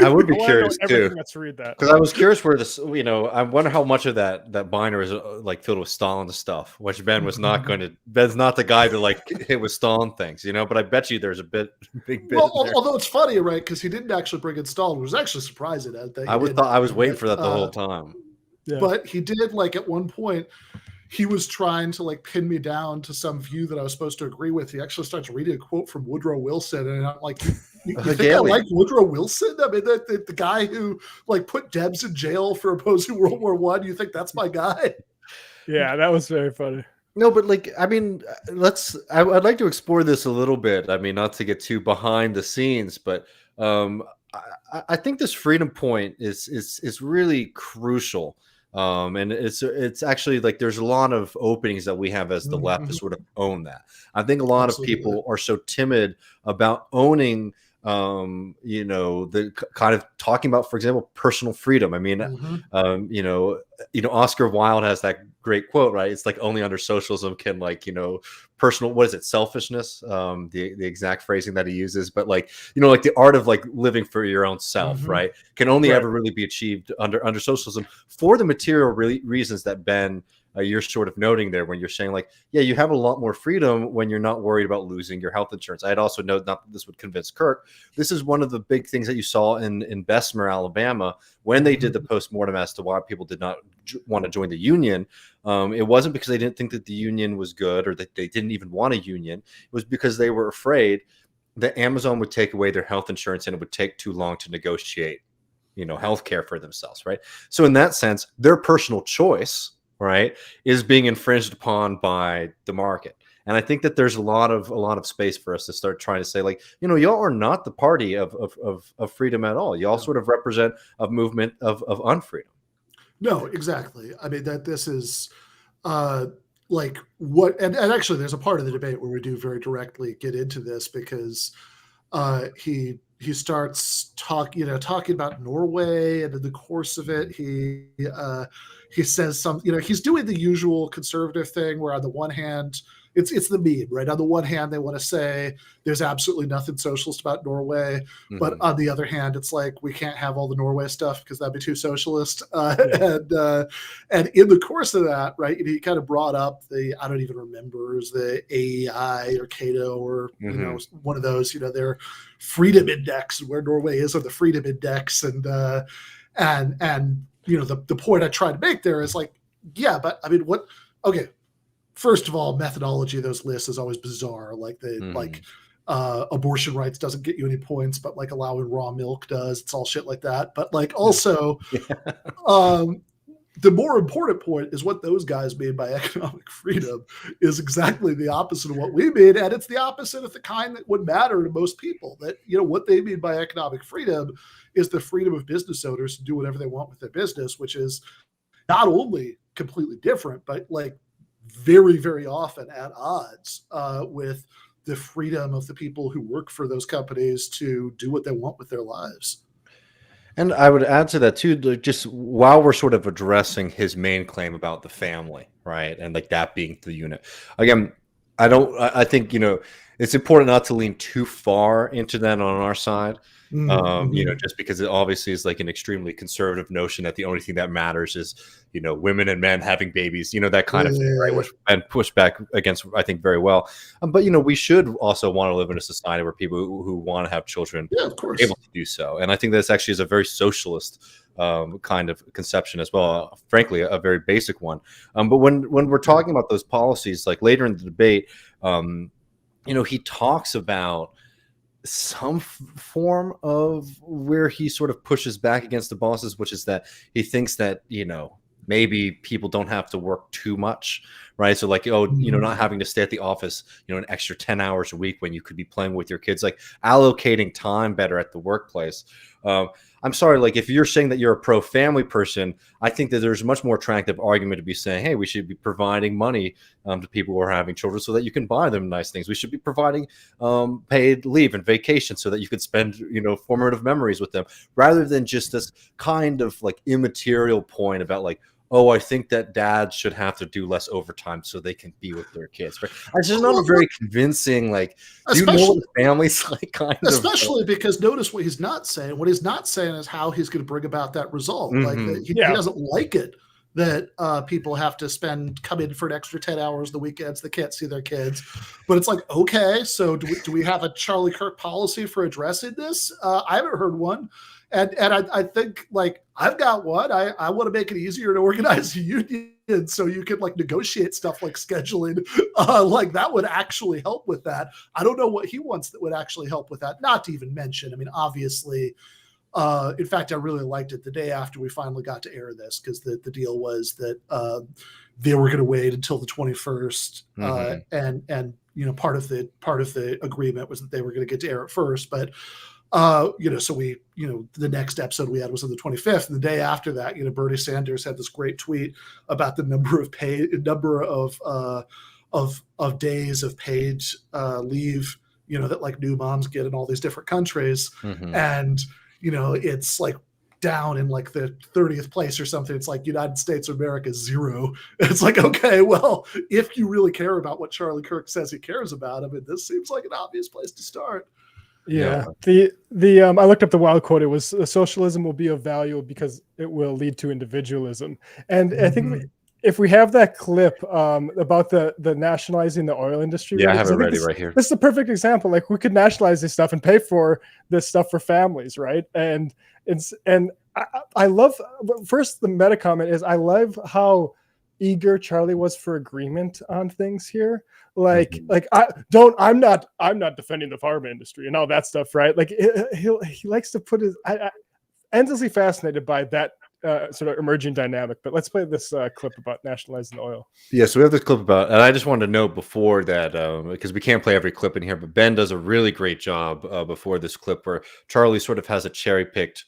I would be curious too.
Let's read that,
because I was curious where this. I wonder how much of that binder is like filled with Stalin stuff, which Ben was not going to. Ben's not the guy to like hit with Stalin things, But I bet you there's a big bit.
Well, although it's funny, right? Because he didn't actually bring in Stalin. It was actually surprising.
I was waiting for that the whole time.
Yeah. But he did, like, at one point, he was trying to like pin me down to some view that I was supposed to agree with. He actually starts reading a quote from Woodrow Wilson, and I'm like, you think I like Woodrow Wilson? I mean, the guy who like put Debs in jail for opposing World War I. You think that's my guy?
Yeah, that was very funny.
No, but like, I mean, I'd like to explore this a little bit. I mean, not to get too behind the scenes, but I think this freedom point is really crucial. And it's actually like there's a lot of openings that we have as the left to sort of own that. I think a lot of people are so timid about owning, the kind of talking about, for example, personal freedom. I mean, Oscar Wilde has that great quote, right? It's like only under socialism can personal, what is it? Selfishness, the exact phrasing that he uses, but like the art of like living for your own self, right? Can only ever really be achieved under socialism for the material reasons that Ben, you're sort of noting there when you're saying like, yeah, you have a lot more freedom when you're not worried about losing your health insurance. I'd also note, not that this would convince Kirk, this is one of the big things that you saw in Bessemer, Alabama, when they did the postmortem as to why people did not want to join the union. It wasn't because they didn't think that the union was good or that they didn't even want a union. It was because they were afraid that Amazon would take away their health insurance and it would take too long to negotiate, health care for themselves, right? So in that sense, their personal choice, right, is being infringed upon by the market. And I think that there's a lot of space for us to start trying to say, like, y'all are not the party of freedom at all. Y'all sort of represent a movement of unfreedom.
No, exactly. I mean, that this is like what, and actually there's a part of the debate where we do very directly get into this, because he starts talking about Norway, and in the course of it, he says he's doing the usual conservative thing where on the one hand, it's the meme, right? On the one hand, they want to say there's absolutely nothing socialist about Norway, but on the other hand, it's like we can't have all the Norway stuff because that'd be too socialist. And in the course of that, right, he kind of brought up I don't even remember, it was the AEI or Cato or one of those, their freedom index, where Norway is on the freedom index, and the point I tried to make there is like, yeah, but I mean, okay, first of all, methodology of those lists is always bizarre. Like abortion rights doesn't get you any points, but like allowing raw milk does. It's all shit like that. But like also, the more important point is what those guys made by economic freedom is exactly the opposite of what we mean. And it's the opposite of the kind that would matter to most people. That, what they mean by economic freedom is the freedom of business owners to do whatever they want with their business, which is not only completely different, but like very, very often at odds with the freedom of the people who work for those companies to do what they want with their lives.
And I would add to that too, just while we're sort of addressing his main claim about the family, right? And like that being the unit. Again, I think, it's important not to lean too far into that on our side. Just because it obviously is like an extremely conservative notion that the only thing that matters is, women and men having babies, that kind of thing, right? Which and pushed back against, I think, very well. But, we should also want to live in a society where people who want to have children are able to do so. And I think this actually is a very socialist kind of conception as well. Frankly, a very basic one. But when we're talking about those policies, like later in the debate, he talks about some form of where he sort of pushes back against the bosses, which is that he thinks that, maybe people don't have to work too much, right? So like, not having to stay at the office, an extra 10 hours a week when you could be playing with your kids, like allocating time better at the workplace. I'm sorry, like if you're saying that you're a pro-family person, I think that there's a much more attractive argument to be saying, hey, we should be providing money to people who are having children so that you can buy them nice things. We should be providing paid leave and vacation so that you could spend, formative memories with them, rather than just this kind of like immaterial point about like, oh, I think that dads should have to do less overtime so they can be with their kids. Right? It's just not a very convincing, like, do you know what the family's like, kind of.
Especially because notice what he's not saying. What he's not saying is how he's going to bring about that result. Like he doesn't like it that people have to come in for an extra 10 hours the weekends. They can't see their kids. But it's like, okay, so do we have a Charlie Kirk policy for addressing this? I haven't heard one. And I think, like, I've got one. I want to make it easier to organize a union so you can, like, negotiate stuff like scheduling. Like, that would actually help with that. I don't know what he wants that would actually help with that. Not to even mention, I mean, obviously, in fact, I really liked it the day after we finally got to air this, because the deal was that they were going to wait until the 21st. And part of the agreement was that they were going to get to air it first. But so we, the next episode we had was on the 25th. And the day after that, Bernie Sanders had this great tweet about the number of days of paid leave, that like new moms get in all these different countries. And, it's like down in like the 30th place or something. It's like United States of America 0. It's like, okay, well, if you really care about what Charlie Kirk says he cares about, I mean, this seems like an obvious place to start.
Yeah. The I looked up the wild quote. It was, socialism will be of value because it will lead to individualism. And I think if we have that clip about the nationalizing the oil industry.
Yeah, I have it ready right here.
This is a perfect example. Like, we could nationalize this stuff and pay for this stuff for families, right? And I love, first, the meta comment is, I love how eager Charlie was for agreement on things here. I'm not defending the farm industry and all that stuff, right? Like, he likes to put his, I endlessly fascinated by that sort of emerging dynamic. But let's play this clip about nationalizing oil.
Yeah, so we have this clip about, and I just wanted to note before that, because we can't play every clip in here, but Ben does a really great job before this clip where Charlie sort of has a cherry-picked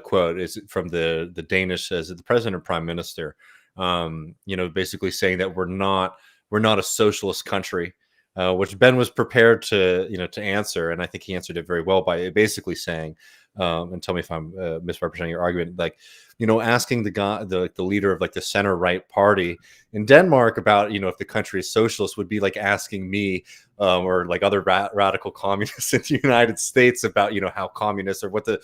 quote. Is from the Danish, as the president or prime minister, basically saying that we're not a socialist country, which Ben was prepared to answer, and I think he answered it very well by basically saying, and tell me if I'm misrepresenting your argument, like, asking the leader of like the center right party in Denmark about if the country is socialist would be like asking me or like other radical communists in the United States about how communists or what the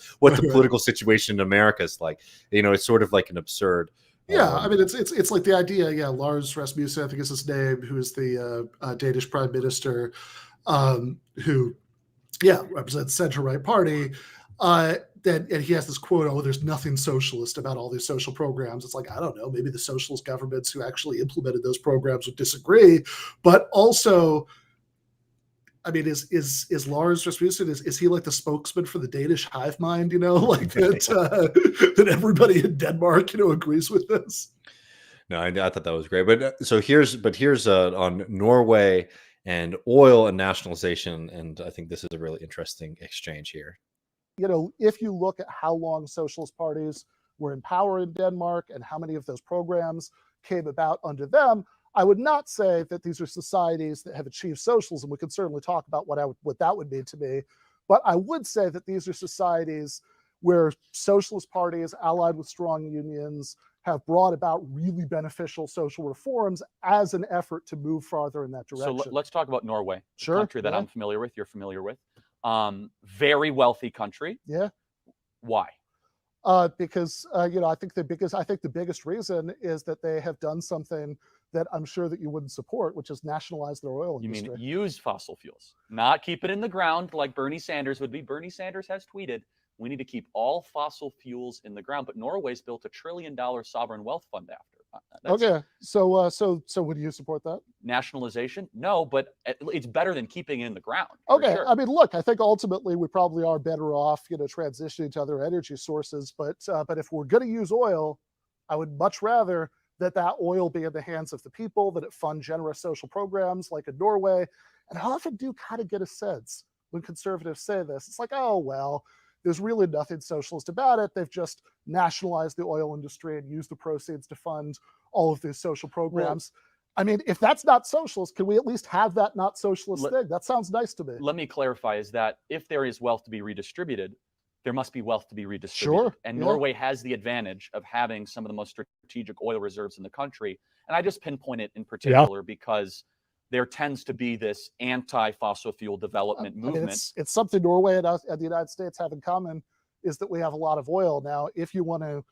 political situation in America is like. It's sort of like an absurd.
Yeah, I mean, it's like the idea. Yeah, Lars Rasmussen, I think is his name, who is the Danish prime minister, who represents the center right party. and he has this quote, oh, there's nothing socialist about all these social programs. It's like, I don't know, maybe the socialist governments who actually implemented those programs would disagree. But also, I mean, is Lars Rasmussen, is he like the spokesman for the Danish hive mind, like that everybody in Denmark, agrees with this?
No, I thought that was great. But here's on Norway and oil and nationalization, and I think this is a really interesting exchange here.
If you look at how long socialist parties were in power in Denmark and how many of those programs came about under them, I would not say that these are societies that have achieved socialism. We could certainly talk about what that would mean to me, but I would say that these are societies where socialist parties allied with strong unions have brought about really beneficial social reforms as an effort to move farther in that direction.
So let's talk about Norway,
sure,
a country that I'm familiar with, you're familiar with. Very wealthy country.
Yeah.
Why?
Because I think the biggest reason is that they have done something that I'm sure that you wouldn't support, which is nationalize their oil industry.
You mean use fossil fuels, not keep it in the ground like Bernie Sanders would be. Bernie Sanders has tweeted, we need to keep all fossil fuels in the ground. But Norway's built $1 trillion sovereign wealth fund after.
Okay, so would you support that?
Nationalization? No, but it's better than keeping it in the ground.
Okay,
sure.
I mean, look, I think ultimately we probably are better off, transitioning to other energy sources. But if we're going to use oil, I would much rather that oil be in the hands of the people, that it fund generous social programs like in Norway. And I often do kind of get a sense when conservatives say this, it's like, oh, well, there's really nothing socialist about it. They've just nationalized the oil industry and used the proceeds to fund all of these social programs. Well, I mean, if that's not socialist, can we at least have that not socialist thing? That sounds nice to me.
Let me clarify, is that if there is wealth to be redistributed, there must be wealth to be redistributed.
Sure.
And Norway has the advantage of having some of the most strategic oil reserves in the country. And I just pinpoint it in particular because there tends to be this anti-fossil fuel development movement.
It's something Norway and the United States have in common, is that we have a lot of oil. Now, if you want to,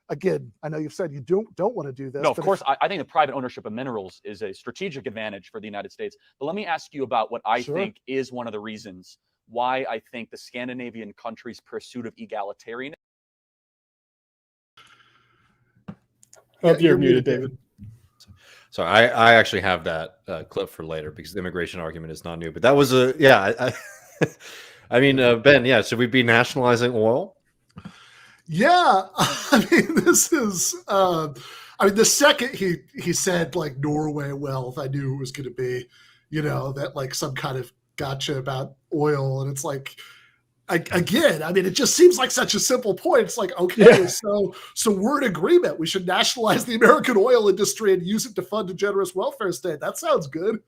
again, I know you've said you don't want to do this.
No, of course, I think the private ownership of minerals is a strategic advantage for the United States. But let me ask you about what I think is one of the reasons why I think the Scandinavian countries' pursuit of egalitarianism.
You're muted, David.
So I actually have that clip for later because the immigration argument is not new. But that was I mean, Ben, should we be nationalizing oil?
Yeah, I mean, this is. The second he said like Norway wealth, I knew it was going to be, that like some kind of gotcha about oil, and it's like. Again, I mean, it just seems like such a simple point. It's like, okay, so we're in agreement. We should nationalize the American oil industry and use it to fund a generous welfare state. That sounds good.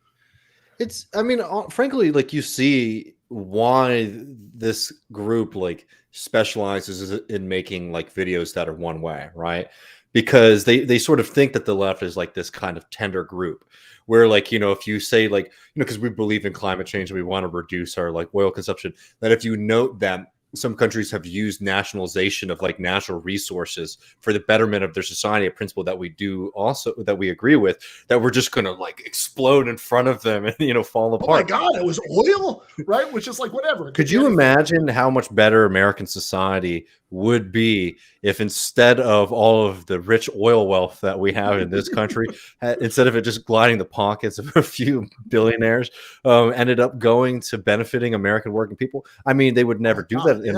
Frankly, like you see why this group like specializes in making like videos that are one way, right? Because they sort of think that the left is like this kind of tender group where like, if you say like, because we believe in climate change and we want to reduce our like oil consumption, that if you note that some countries have used nationalization of like natural resources for the betterment of their society, a principle that we do also, that we agree with, that we're just going to like explode in front of them and, fall apart.
Oh my God, it was oil, right? Which is like, whatever.
Could you imagine how much better American society would be if instead of all of the rich oil wealth that we have in this country, instead of it just gliding the pockets of a few billionaires, ended up going to benefiting American working people? I mean, they would never do that. It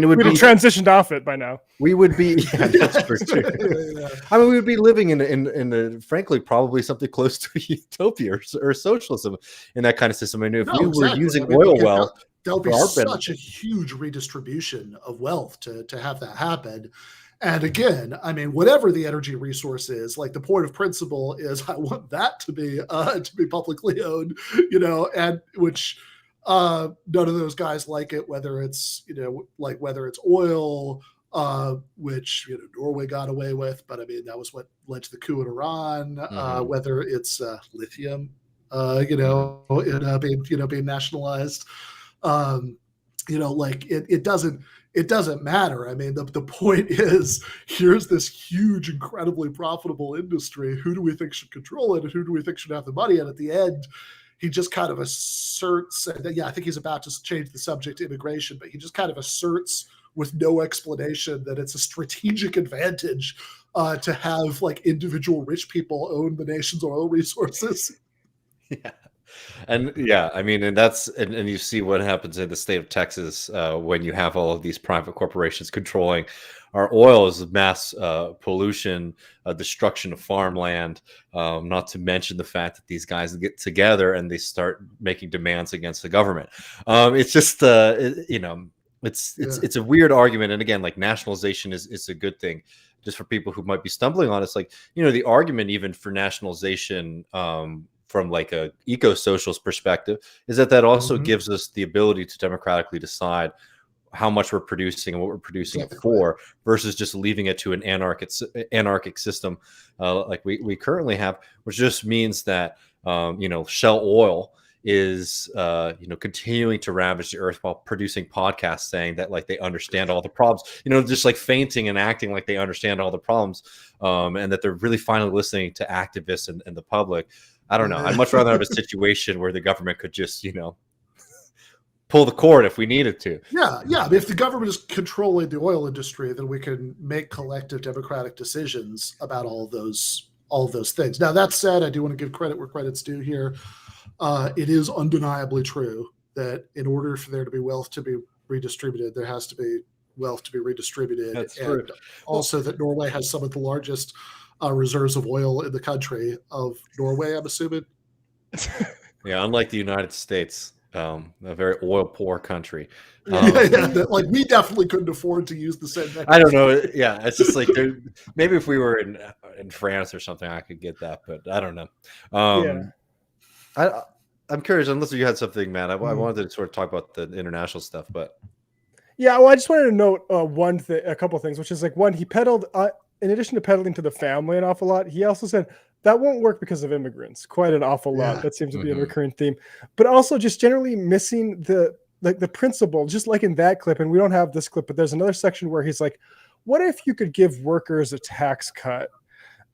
would be
transitioned off it by now.
We would be, that's for sure. I mean, we would be living in frankly, probably something close to utopia or socialism in that kind of system. I mean, if we were using oil wealth,
there'll be such a huge redistribution of wealth to have that happen. And again, I mean, whatever the energy resource is, like the point of principle is, I want that to be publicly owned, and which. None of those guys like it, whether it's oil, which Norway got away with, but I mean that was what led to the coup in Iran. Whether it's lithium, being nationalized, it doesn't matter. I mean, the point is, here's this huge, incredibly profitable industry. Who do we think should control it, and who do we think should have the money? And at the end, he just kind of asserts, I think he's about to change the subject to immigration, but he just kind of asserts with no explanation that it's a strategic advantage to have like individual rich people own the nation's oil resources.
Yeah. And yeah, I mean, and you see what happens in the state of Texas when you have all of these private corporations controlling our oil is mass pollution, destruction of farmland, not to mention the fact that these guys get together and they start making demands against the government. It's just, it's a weird argument. And again, like nationalization is a good thing. Just for people who might be stumbling on it, it's like, the argument even for nationalization from like a eco-socialist perspective is that also gives us the ability to democratically decide how much we're producing and what we're producing it for, versus just leaving it to an anarchic system like we currently have, which just means that Shell Oil is continuing to ravage the earth while producing podcasts saying that like they understand all the problems, just like fainting and acting like they understand all the problems, and that they're really finally listening to activists and the public. I don't know. I'd much rather have a situation where the government could just, pull the cord if we needed to.
Yeah. I mean, if the government is controlling the oil industry, then we can make collective democratic decisions about all of those things. Now, that said, I do want to give credit where credit's due here. It is undeniably true that in order for there to be wealth to be redistributed, there has to be wealth to be redistributed.
That's
and
true.
Also that Norway has some of the largest reserves of oil in the country of Norway, I'm assuming.
Yeah, unlike the United States, a very oil poor country.
Like we definitely couldn't afford to use the same.
I don't know. Yeah, it's just like maybe if we were in France or something, I could get that, but I don't know. I'm curious, unless you had something, Matt. I wanted to sort of talk about the international stuff, but
yeah, well, I just wanted to note a couple of things, which is like one, he peddled. In addition to peddling to the family an awful lot, he also said that won't work because of immigrants. Quite an awful lot. That seems to be a recurring theme. But also just generally missing the principle, just like in that clip, and we don't have this clip, but there's another section where he's like, what if you could give workers a tax cut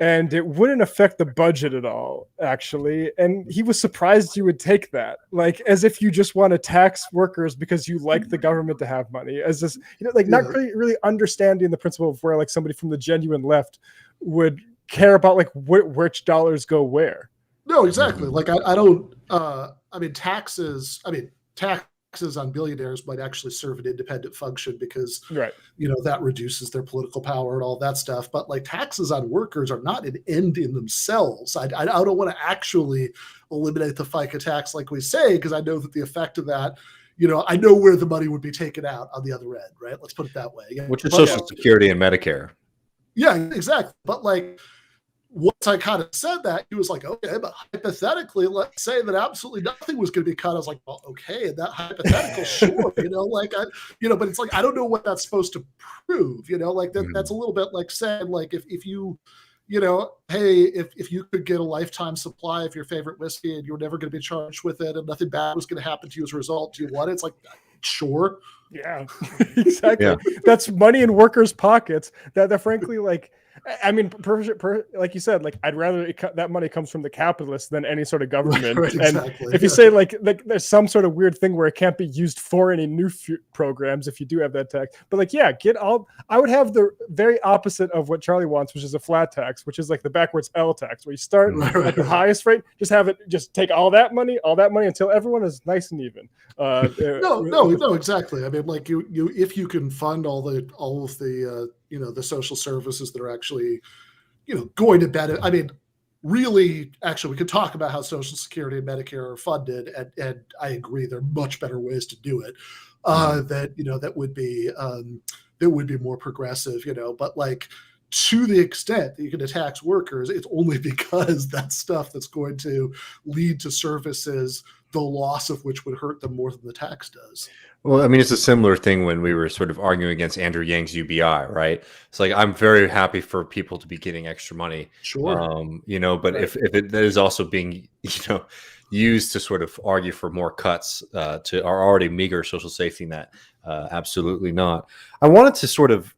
and it wouldn't affect the budget at all, actually? And he was surprised you would take that, like as if you just want to tax workers because you like the government to have money, as this, not really understanding the principle of where like somebody from the genuine left would care about like which dollars go where.
No, exactly. Like I don't. Taxes on billionaires might actually serve an independent function because that reduces their political power and all that stuff. But like taxes on workers are not an end in themselves. I don't want to actually eliminate the FICA tax like we say, because I know that the effect of that, I know where the money would be taken out on the other end, right? Let's put it that way.
Which is Social Security and Medicare.
Yeah, exactly. But like, once I kind of said that, he was like, okay, but hypothetically, let's say that absolutely nothing was going to be cut. I was like, well, okay, and that hypothetical, sure, but it's like, I don't know what that's supposed to prove, that's a little bit like saying, like, if you, hey, if you could get a lifetime supply of your favorite whiskey and you're never going to be charged with it and nothing bad was going to happen to you as a result, do you want it? It's like, sure.
Yeah, exactly. Yeah. That's money in workers' pockets that frankly, like, I mean, like you said, like I'd rather that money comes from the capitalists than any sort of government. Right, exactly. And if you say like there's some sort of weird thing where it can't be used for any new programs if you do have that tax, but like I would have the very opposite of what Charlie wants, which is a flat tax, which is like the backwards L tax, where you start at the highest rate, just take all that money until everyone is nice and even.
No, exactly. I mean, like you if you can fund all of the the social services that are actually, going to benefit. I mean, really, actually, we could talk about how Social Security and Medicare are funded, and I agree there are much better ways to do it. That would be more progressive. But like to the extent that you can tax workers, it's only because that's stuff that's going to lead to services, the loss of which would hurt them more than the tax does.
Well, I mean, it's a similar thing when we were sort of arguing against Andrew Yang's UBI, right? It's like, I'm very happy for people to be getting extra money.
Sure.
But if it is also being, used to sort of argue for more cuts to our already meager social safety net, absolutely not. I wanted to sort of,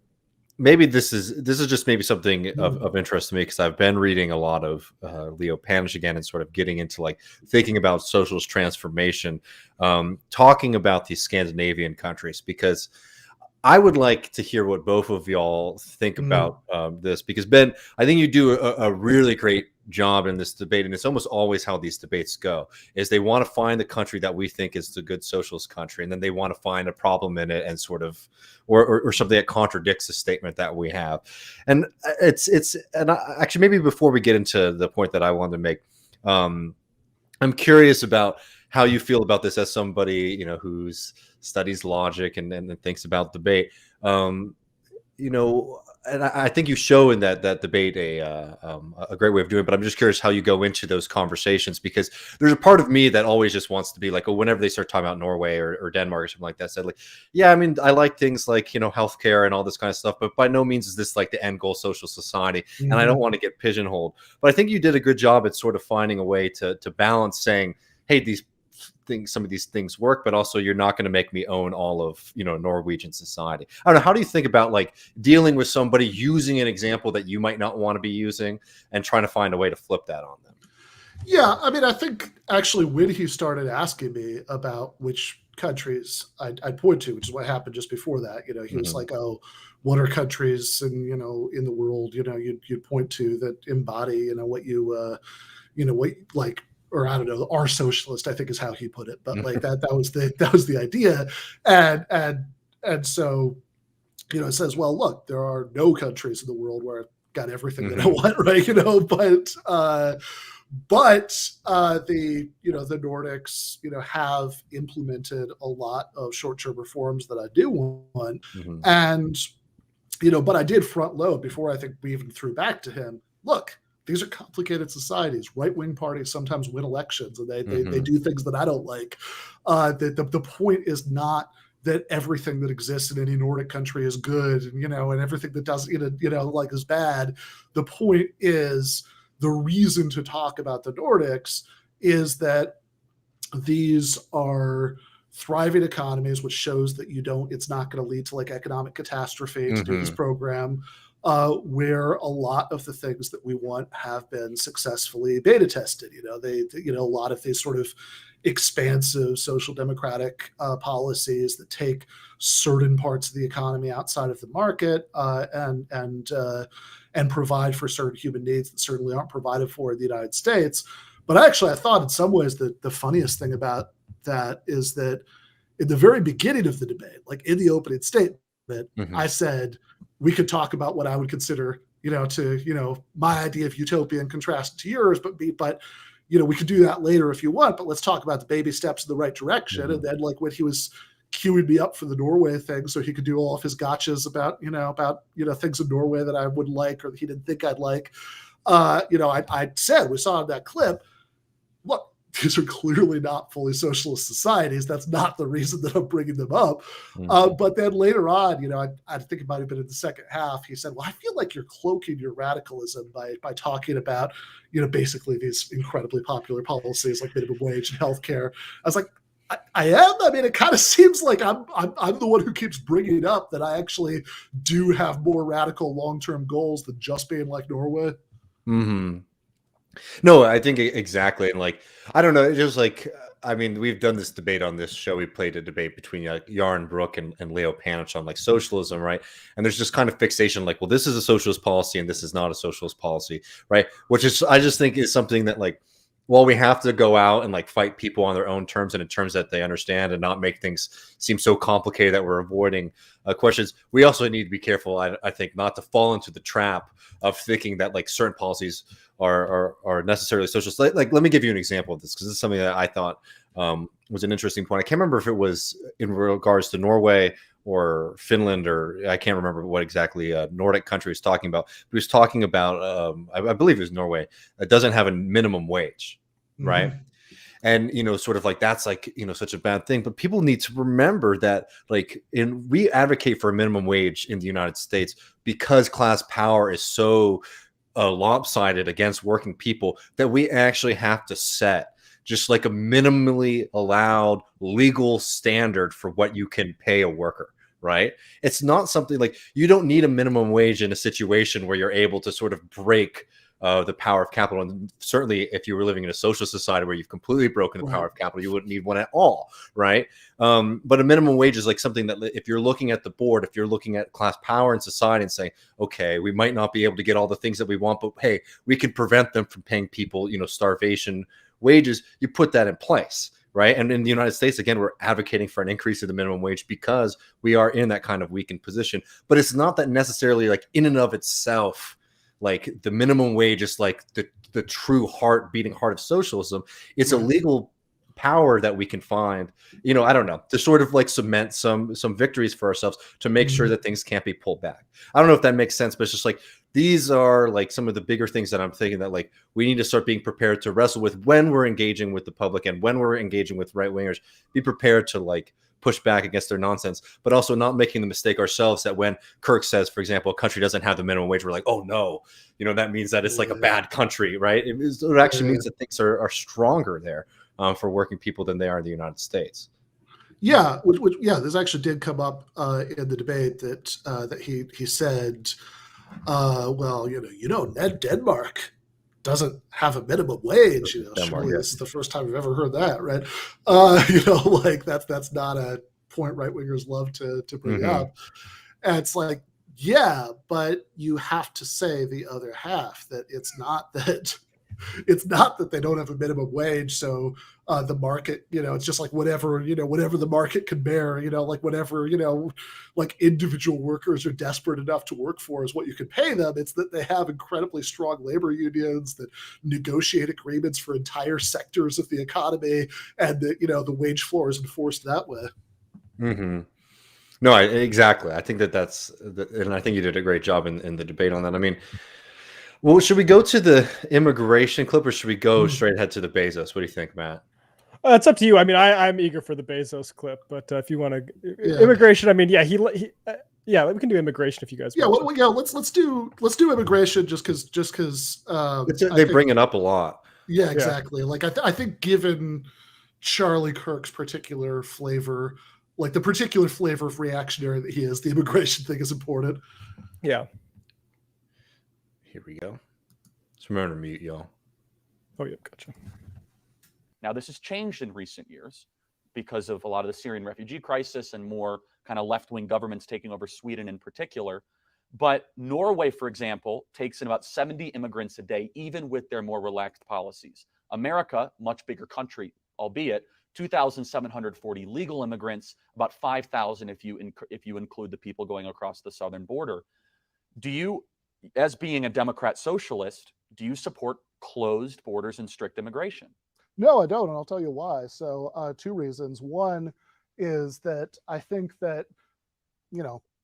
maybe this is just maybe something of interest to me, because I've been reading a lot of Leo Panish again and sort of getting into like thinking about socialist transformation, talking about these Scandinavian countries, because I would like to hear what both of y'all think about this, because Ben, I think you do a really great job in this debate, and it's almost always how these debates go, is they want to find the country that we think is the good socialist country, and then they want to find a problem in it and sort of or something that contradicts the statement that we have. And actually, maybe before we get into the point that I wanted to make, I'm curious about how you feel about this as somebody, who's studies logic and thinks about debate. And I think you show in that debate a great way of doing it, but I'm just curious how you go into those conversations, because there's a part of me that always just wants to be like, whenever they start talking about Norway or Denmark or something like that, said like, yeah, I mean, I like things like, healthcare and all this kind of stuff, but by no means is this like the end goal social society. And I don't want to get pigeonholed, but I think you did a good job at sort of finding a way to balance saying, hey, some of these things work, but also you're not going to make me own all of Norwegian society. I don't know, how do you think about like dealing with somebody using an example that you might not want to be using and trying to find a way to flip that on them?
Yeah, I mean, I think actually when he started asking me about which countries I'd point to, which is what happened just before that, he was like, oh, what are countries in the world you'd point to that embody what you like, or I don't know, are socialist, I think is how he put it. But like that was the idea. And so, it says, well, look, there are no countries in the world where I've got everything that I want, right? But the Nordics, have implemented a lot of short-term reforms that I do want. And, but I did front load before I think we even threw back to him, look, these are complicated societies. Right-wing parties sometimes win elections, and they do things that I don't like. The point is not that everything that exists in any Nordic country is good, and everything that doesn't, like is bad. The point is, the reason to talk about the Nordics is that these are thriving economies, which shows that it's not going to lead to like economic catastrophe to do this program. Where a lot of the things that we want have been successfully beta tested. A lot of these sort of expansive social democratic policies that take certain parts of the economy outside of the market and provide for certain human needs that certainly aren't provided for in the United States. But actually, I thought in some ways that the funniest thing about that is that in the very beginning of the debate, like in the opening statement, I said, we could talk about what I would consider, my idea of utopia in contrast to yours, but we could do that later if you want, but let's talk about the baby steps in the right direction. And then like when he was queuing me up for the Norway thing, so he could do all of his gotchas about things in Norway that I wouldn't like, or that he didn't think I'd like. I said, we saw in that clip, look, these are clearly not fully socialist societies. That's not the reason that I'm bringing them up. But then later on, I think it might have been in the second half, he said, well, I feel like you're cloaking your radicalism by talking about, basically these incredibly popular policies like minimum wage and healthcare. I was like, I am. I mean, it kind of seems like I'm the one who keeps bringing it up that I actually do have more radical long-term goals than just being like Norway.
No, I think exactly. And like, I don't know, it's just like, I mean, we've done this debate on this show. We played a debate between Yarn Brook and Leo Panich on like socialism, right? And there's just kind of fixation like, well, this is a socialist policy and this is not a socialist policy, right? Which is, I just think is something that like, while we have to go out and like fight people on their own terms and in terms that they understand and not make things seem so complicated that we're avoiding questions, we also need to be careful, I think, not to fall into the trap of thinking that like certain policies are necessarily socialist. Like, let me give you an example of this, because this is something that I thought was an interesting point. I can't remember if it was in regards to Norway or Finland, or I can't remember what exactly Nordic country was talking about. But he was talking about, I believe it was Norway, that doesn't have a minimum wage, right? And, sort of like, that's like, such a bad thing. But people need to remember that, like, we advocate for a minimum wage in the United States because class power is so lopsided against working people that we actually have to set just like a minimally allowed legal standard for what you can pay a worker, right? It's not something like, you don't need a minimum wage in a situation where you're able to sort of break of the power of capital. And certainly if you were living in a social society where you've completely broken the power of capital, you wouldn't need one at all, right? But a minimum wage is like something that if you're looking at the board, if you're looking at class power in society and saying, okay, we might not be able to get all the things that we want, but hey, we can prevent them from paying people, starvation wages, you put that in place. Right. And in the United States, again, we're advocating for an increase in the minimum wage because we are in that kind of weakened position. But it's not that necessarily like in and of itself, like the minimum wage is like the true beating heart of socialism. It's a legal power that we can find, I don't know, to sort of like cement some victories for ourselves to make sure that things can't be pulled back. I don't know if that makes sense, but it's just like these are like some of the bigger things that I'm thinking that like we need to start being prepared to wrestle with when we're engaging with the public and when we're engaging with right wingers. Be prepared to like push back against their nonsense, but also not making the mistake ourselves that when Kirk says, for example, a country doesn't have the minimum wage, we're like, oh no, that means that it's like a bad country, right? It actually means that things are stronger there for working people than they are in the United States.
Yeah, this actually did come up in the debate that he said, well, Denmark doesn't have a minimum wage. Surely this is the first time I've ever heard that, right? Like that's not a point right wingers love to bring up. And it's like, yeah, but you have to say the other half, that it's not that they don't have a minimum wage. So the market, it's just like whatever the market can bear, like whatever, like individual workers are desperate enough to work for is what you can pay them. It's that they have incredibly strong labor unions that negotiate agreements for entire sectors of the economy, and that, the wage floor is enforced that way.
Mm-hmm. No, exactly. I think that's, and I think you did a great job in the debate on that. I mean, well, should we go to the immigration clip or should we go straight ahead to the Bezos? What do you think, Matt?
It's up to you. I mean, I'm eager for the Bezos clip, but if you want to immigration, I mean, yeah, we can do immigration if you guys want.
Let's do immigration just because
they bring it up a lot.
Yeah, exactly. Yeah. Like I think given Charlie Kirk's particular flavor, like the particular flavor of reactionary that he is, the immigration thing is important.
Yeah.
Here we go. Just remember to mute y'all.
Oh, yeah, gotcha.
Now, this has changed in recent years because of a lot of the Syrian refugee crisis and more kind of left-wing governments taking over Sweden in particular. But Norway, for example, takes in about 70 immigrants a day, even with their more relaxed policies. America, much bigger country, albeit 2,740 legal immigrants, about 5,000 if you include the people going across the southern border. Do you, as being a Democrat socialist, do you support closed borders and strict immigration?
No, I don't, and I'll tell you why. So two reasons. One is that I think that,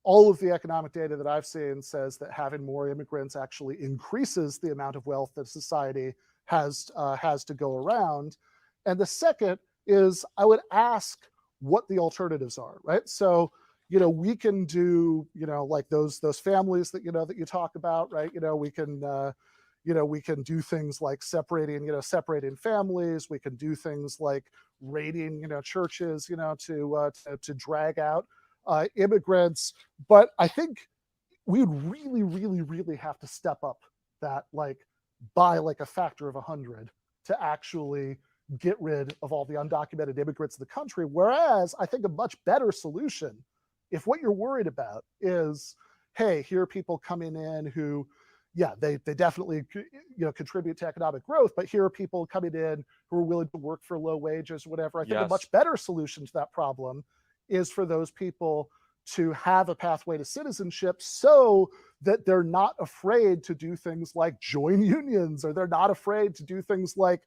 all of the economic data that I've seen says that having more immigrants actually increases the amount of wealth that society has to go around. And the second is I would ask what the alternatives are, right? So, we can do, like those families that, that you talk about, right? We can do things like separating families. We can do things like raiding, churches, to drag out immigrants. But I think we would really, really, really have to step up that, like, by like a factor of 100 to actually get rid of all the undocumented immigrants in the country. Whereas I think a much better solution, if what you're worried about is, hey, here are people coming in who, yeah, they definitely, contribute to economic growth, but here are people coming in who are willing to work for low wages, whatever. I think a much better solution to that problem is for those people to have a pathway to citizenship so that they're not afraid to do things like join unions, or they're not afraid to do things like,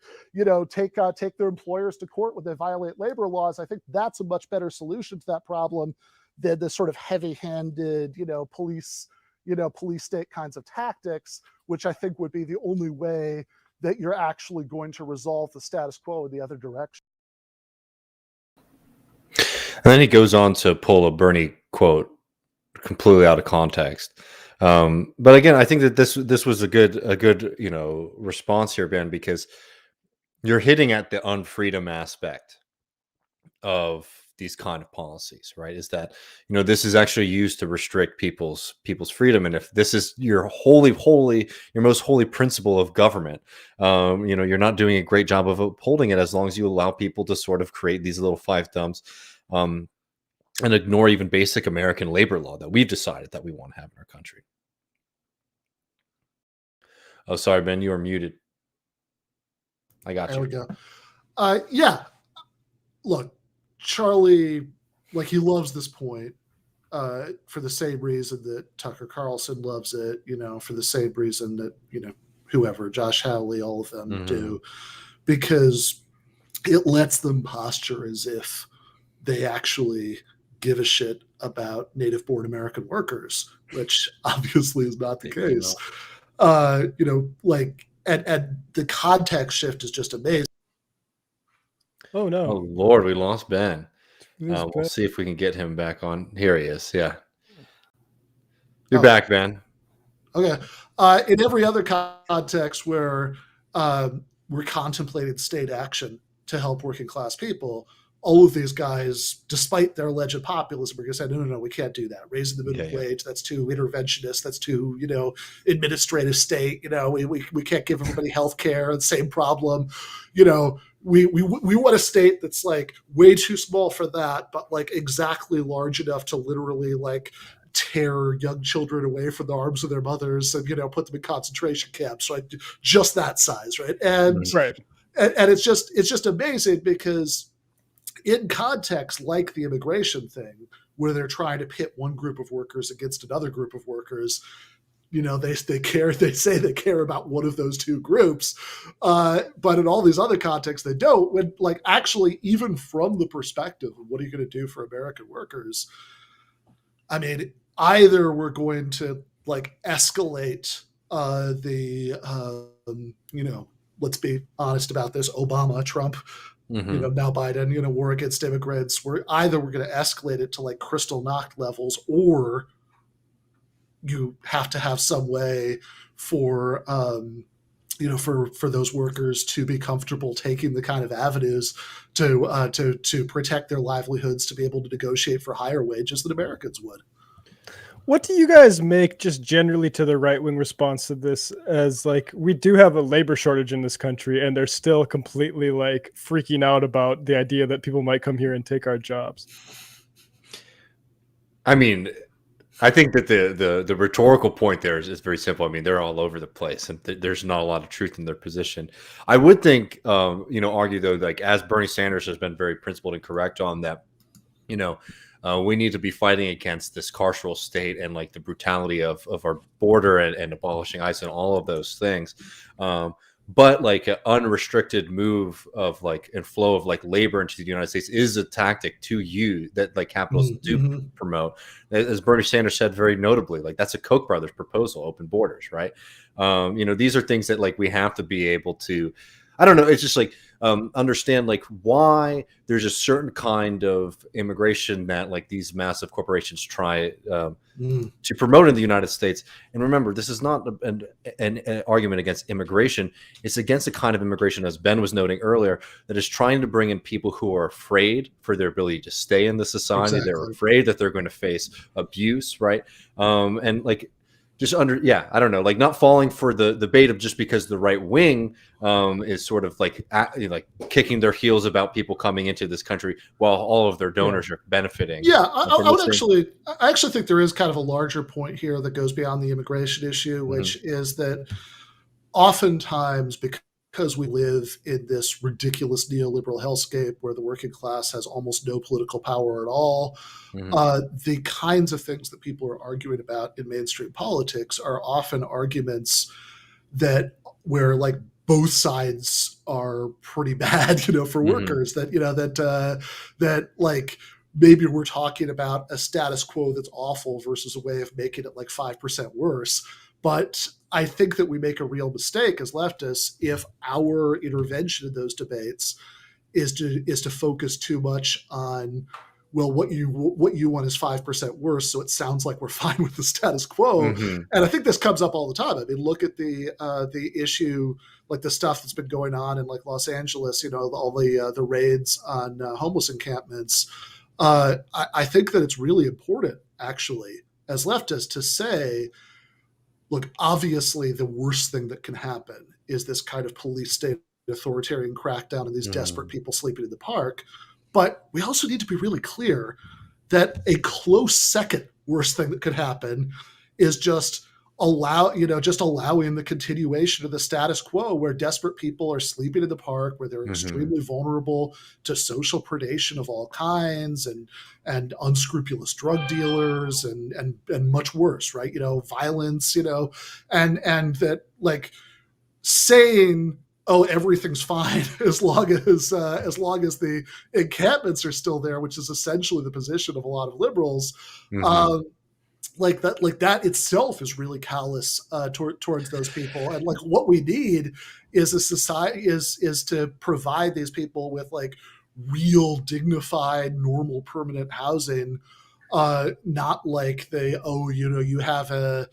take their employers to court when they violate labor laws. I think that's a much better solution to that problem than the sort of heavy-handed, police state kinds of tactics, which I think would be the only way that you're actually going to resolve the status quo in the other direction.
And then he goes on to pull a Bernie quote completely out of context. But again, I think that this was a good response here, Ben, because you're hitting at the unfreedom aspect of these kind of policies, right? Is that, this is actually used to restrict people's freedom. And if this is your your most holy principle of government, you're not doing a great job of upholding it as long as you allow people to sort of create these little fiefdoms, and ignore even basic American labor law that we've decided that we want to have in our country. Oh, sorry, Ben, you are muted. I got you.
There we go. Yeah. Look, Charlie, like, he loves this point for the same reason that Tucker Carlson loves it, for the same reason that, whoever, Josh Hawley, all of them do, because it lets them posture as if they actually give a shit about native-born American workers, which obviously is not the case. And the context shift is just amazing.
Oh no!
Oh Lord, we lost Ben. We'll see if we can get him back on. Here he is. Yeah, you're back, Ben.
Okay. In every other context where we're contemplating state action to help working class people, all of these guys, despite their alleged populism, are going to say, no, we can't do that. Raising the minimum wage, that's too interventionist, that's too, administrative state. We can't give everybody health care. The same problem. We want a state that's like way too small for that, but like exactly large enough to literally like tear young children away from the arms of their mothers and, put them in concentration camps, right? Just that size, right? And it's just amazing because in context like the immigration thing, where they're trying to pit one group of workers against another group of workers, they say they care about one of those two groups. But in all these other contexts, they don't. When, like, actually, even from the perspective of what are you going to do for American workers? I mean, either we're going to like escalate let's be honest about this, Obama, Trump, now Biden, war against immigrants. We're going to escalate it to like crystal knocked levels, or you have to have some way for for those workers to be comfortable taking the kind of avenues to protect their livelihoods, to be able to negotiate for higher wages than Americans would.
What do you guys make just generally to the right-wing response to this, as like we do have a labor shortage in this country and they're still completely like freaking out about the idea that people might come here and take our jobs?
I mean, I think that the rhetorical point there is very simple. I mean, they're all over the place and there's not a lot of truth in their position. I would think, argue though, like as Bernie Sanders has been very principled and correct on that, we need to be fighting against this carceral state and like the brutality of our border and abolishing ICE and all of those things. But like an unrestricted move of like and flow of like labor into the United States is a tactic to use that like capitalists do promote. As Bernie Sanders said very notably, like that's a Koch brothers proposal, open borders, right? These are things that like we have to be able to, I don't know. It's just like understand like why there's a certain kind of immigration that like these massive corporations try to promote in the United States. And remember, this is not an argument against immigration. It's against the kind of immigration, as Ben was noting earlier, that is trying to bring in people who are afraid for their ability to stay in the society. Exactly. They're afraid that they're going to face abuse, right? And like, just I don't know, like not falling for the bait of just because the right wing is sort of like kicking their heels about people coming into this country while all of their donors are benefiting.
Yeah, I actually think there is kind of a larger point here that goes beyond the immigration issue, which is that oftentimes because we live in this ridiculous neoliberal hellscape where the working class has almost no political power at all, the kinds of things that people are arguing about in mainstream politics are often arguments where like both sides are pretty bad, for workers, that like maybe we're talking about a status quo that's awful versus a way of making it like 5% worse. But I think that we make a real mistake as leftists if our intervention in those debates is to focus too much on, well, what you want is 5% worse, so it sounds like we're fine with the status quo. And I think this comes up all the time. I mean, look at the issue, like the stuff that's been going on in like Los Angeles. All the raids on homeless encampments. I think that it's really important, actually, as leftists, to say, look, obviously the worst thing that can happen is this kind of police state authoritarian crackdown and these desperate people sleeping in the park. But we also need to be really clear that a close second worst thing that could happen is just allowing the continuation of the status quo, where desperate people are sleeping in the park, where they're extremely vulnerable to social predation of all kinds and unscrupulous drug dealers and much worse, right? Violence, and that, like, saying, oh, everything's fine as long as the encampments are still there, which is essentially the position of a lot of liberals. Like that itself is really callous towards those people. And like, what we need is a society is to provide these people with like real dignified, normal, permanent housing, not like you have a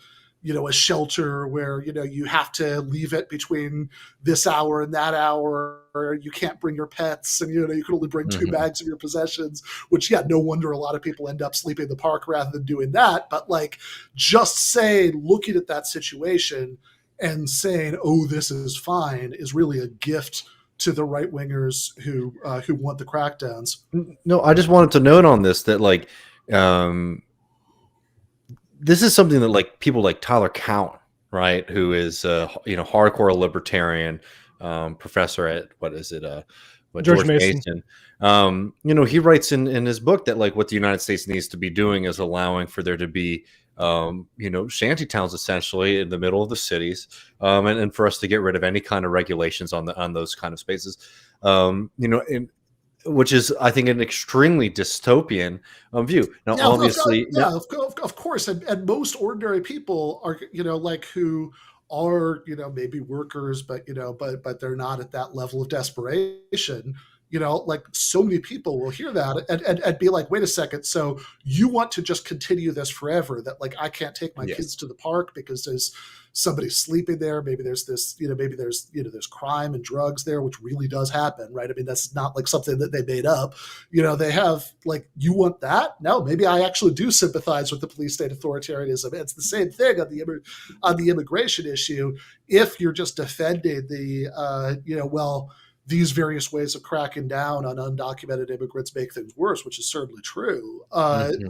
shelter where, you have to leave it between this hour and that hour, or you can't bring your pets, and, you can only bring 2 bags of your possessions, which, no wonder a lot of people end up sleeping in the park rather than doing that. But like, just looking at that situation and saying, oh, this is fine, is really a gift to the right wingers who want the crackdowns.
No, I just wanted to note on this that like, this is something that like people like Tyler Cowen, right, who is hardcore libertarian professor at George Mason. He writes in his book that like what the United States needs to be doing is allowing for there to be shanty towns essentially in the middle of the cities, and for us to get rid of any kind of regulations on those kind of spaces, which is, I think, an extremely dystopian view. Now, obviously,
of course, and most ordinary people are, who are, maybe workers, but they're not at that level of desperation. Like, so many people will hear that and be like, wait a second, so you want to just continue this forever, that like I can't take my kids to the park because there's somebody sleeping there, maybe there's this, maybe there's crime and drugs there, which really does happen, right? I mean, that's not like something that they made up. They have, like, you want that? No, maybe I actually do sympathize with the police state authoritarianism. It's the same thing on the immigration issue. If you're just defending these various ways of cracking down on undocumented immigrants make things worse, which is certainly true,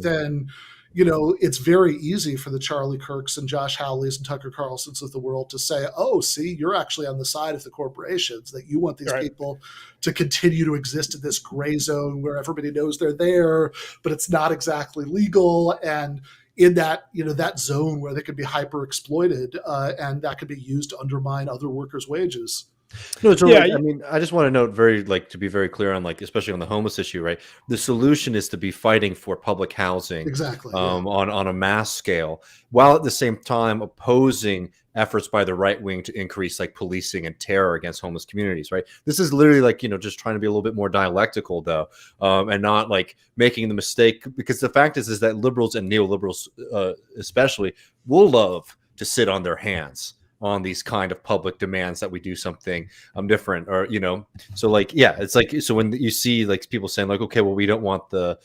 then, it's very easy for the Charlie Kirks and Josh Hawleys and Tucker Carlsons of the world to say, oh, see, you're actually on the side of the corporations, that you want these people to continue to exist in this gray zone where everybody knows they're there, but it's not exactly legal. And in that, that zone where they could be hyper exploited, and that could be used to undermine other workers' wages.
No, it's really, I mean, I just want to note to be very clear on, like, especially on the homeless issue, right? The solution is to be fighting for public housing, on a mass scale, while at the same time opposing efforts by the right wing to increase like policing and terror against homeless communities, right? This is literally like, just trying to be a little bit more dialectical though, and not like making the mistake, because the fact is that liberals and neoliberals, especially, will love to sit on their hands on these kind of public demands that we do something different, or so like, it's like, so when you see like people saying like, okay, well, we don't want the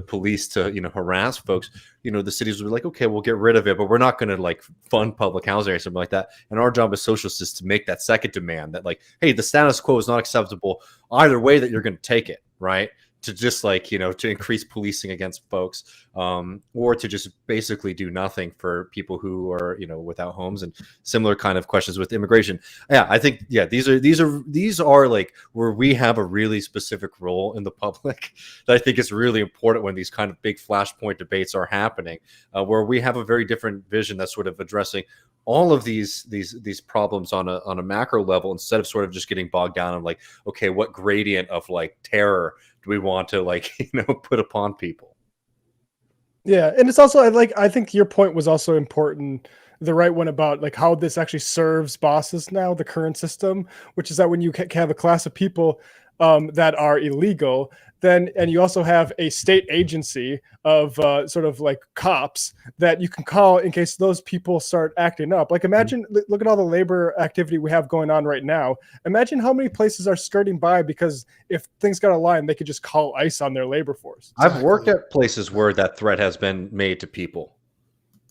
police to harass folks, the cities will be like, okay, we'll get rid of it, but we're not going to like fund public housing or something like that. And our job as socialists is to make that second demand, that like, hey, the status quo is not acceptable either way, that you're going to take it, right? To just like, to increase policing against folks, or to just basically do nothing for people who are, without homes, and similar kind of questions with immigration. Yeah, I think, these are like where we have a really specific role in the public that I think is really important when these kind of big flashpoint debates are happening, where we have a very different vision that's sort of addressing all of these problems on a macro level, instead of sort of just getting bogged down in like, okay, what gradient of like terror do we want to like, put upon people?
Yeah. And it's also like, I think your point was also important, the right one, about like how this actually serves bosses now, the current system, which is that when you have a class of people that are illegal, then, and you also have a state agency of sort of like cops that you can call in case those people start acting up. Like imagine, look at all the labor activity we have going on right now. Imagine how many places are skirting by because if things got a line, they could just call ICE on their labor force.
I've worked at places where that threat has been made to people.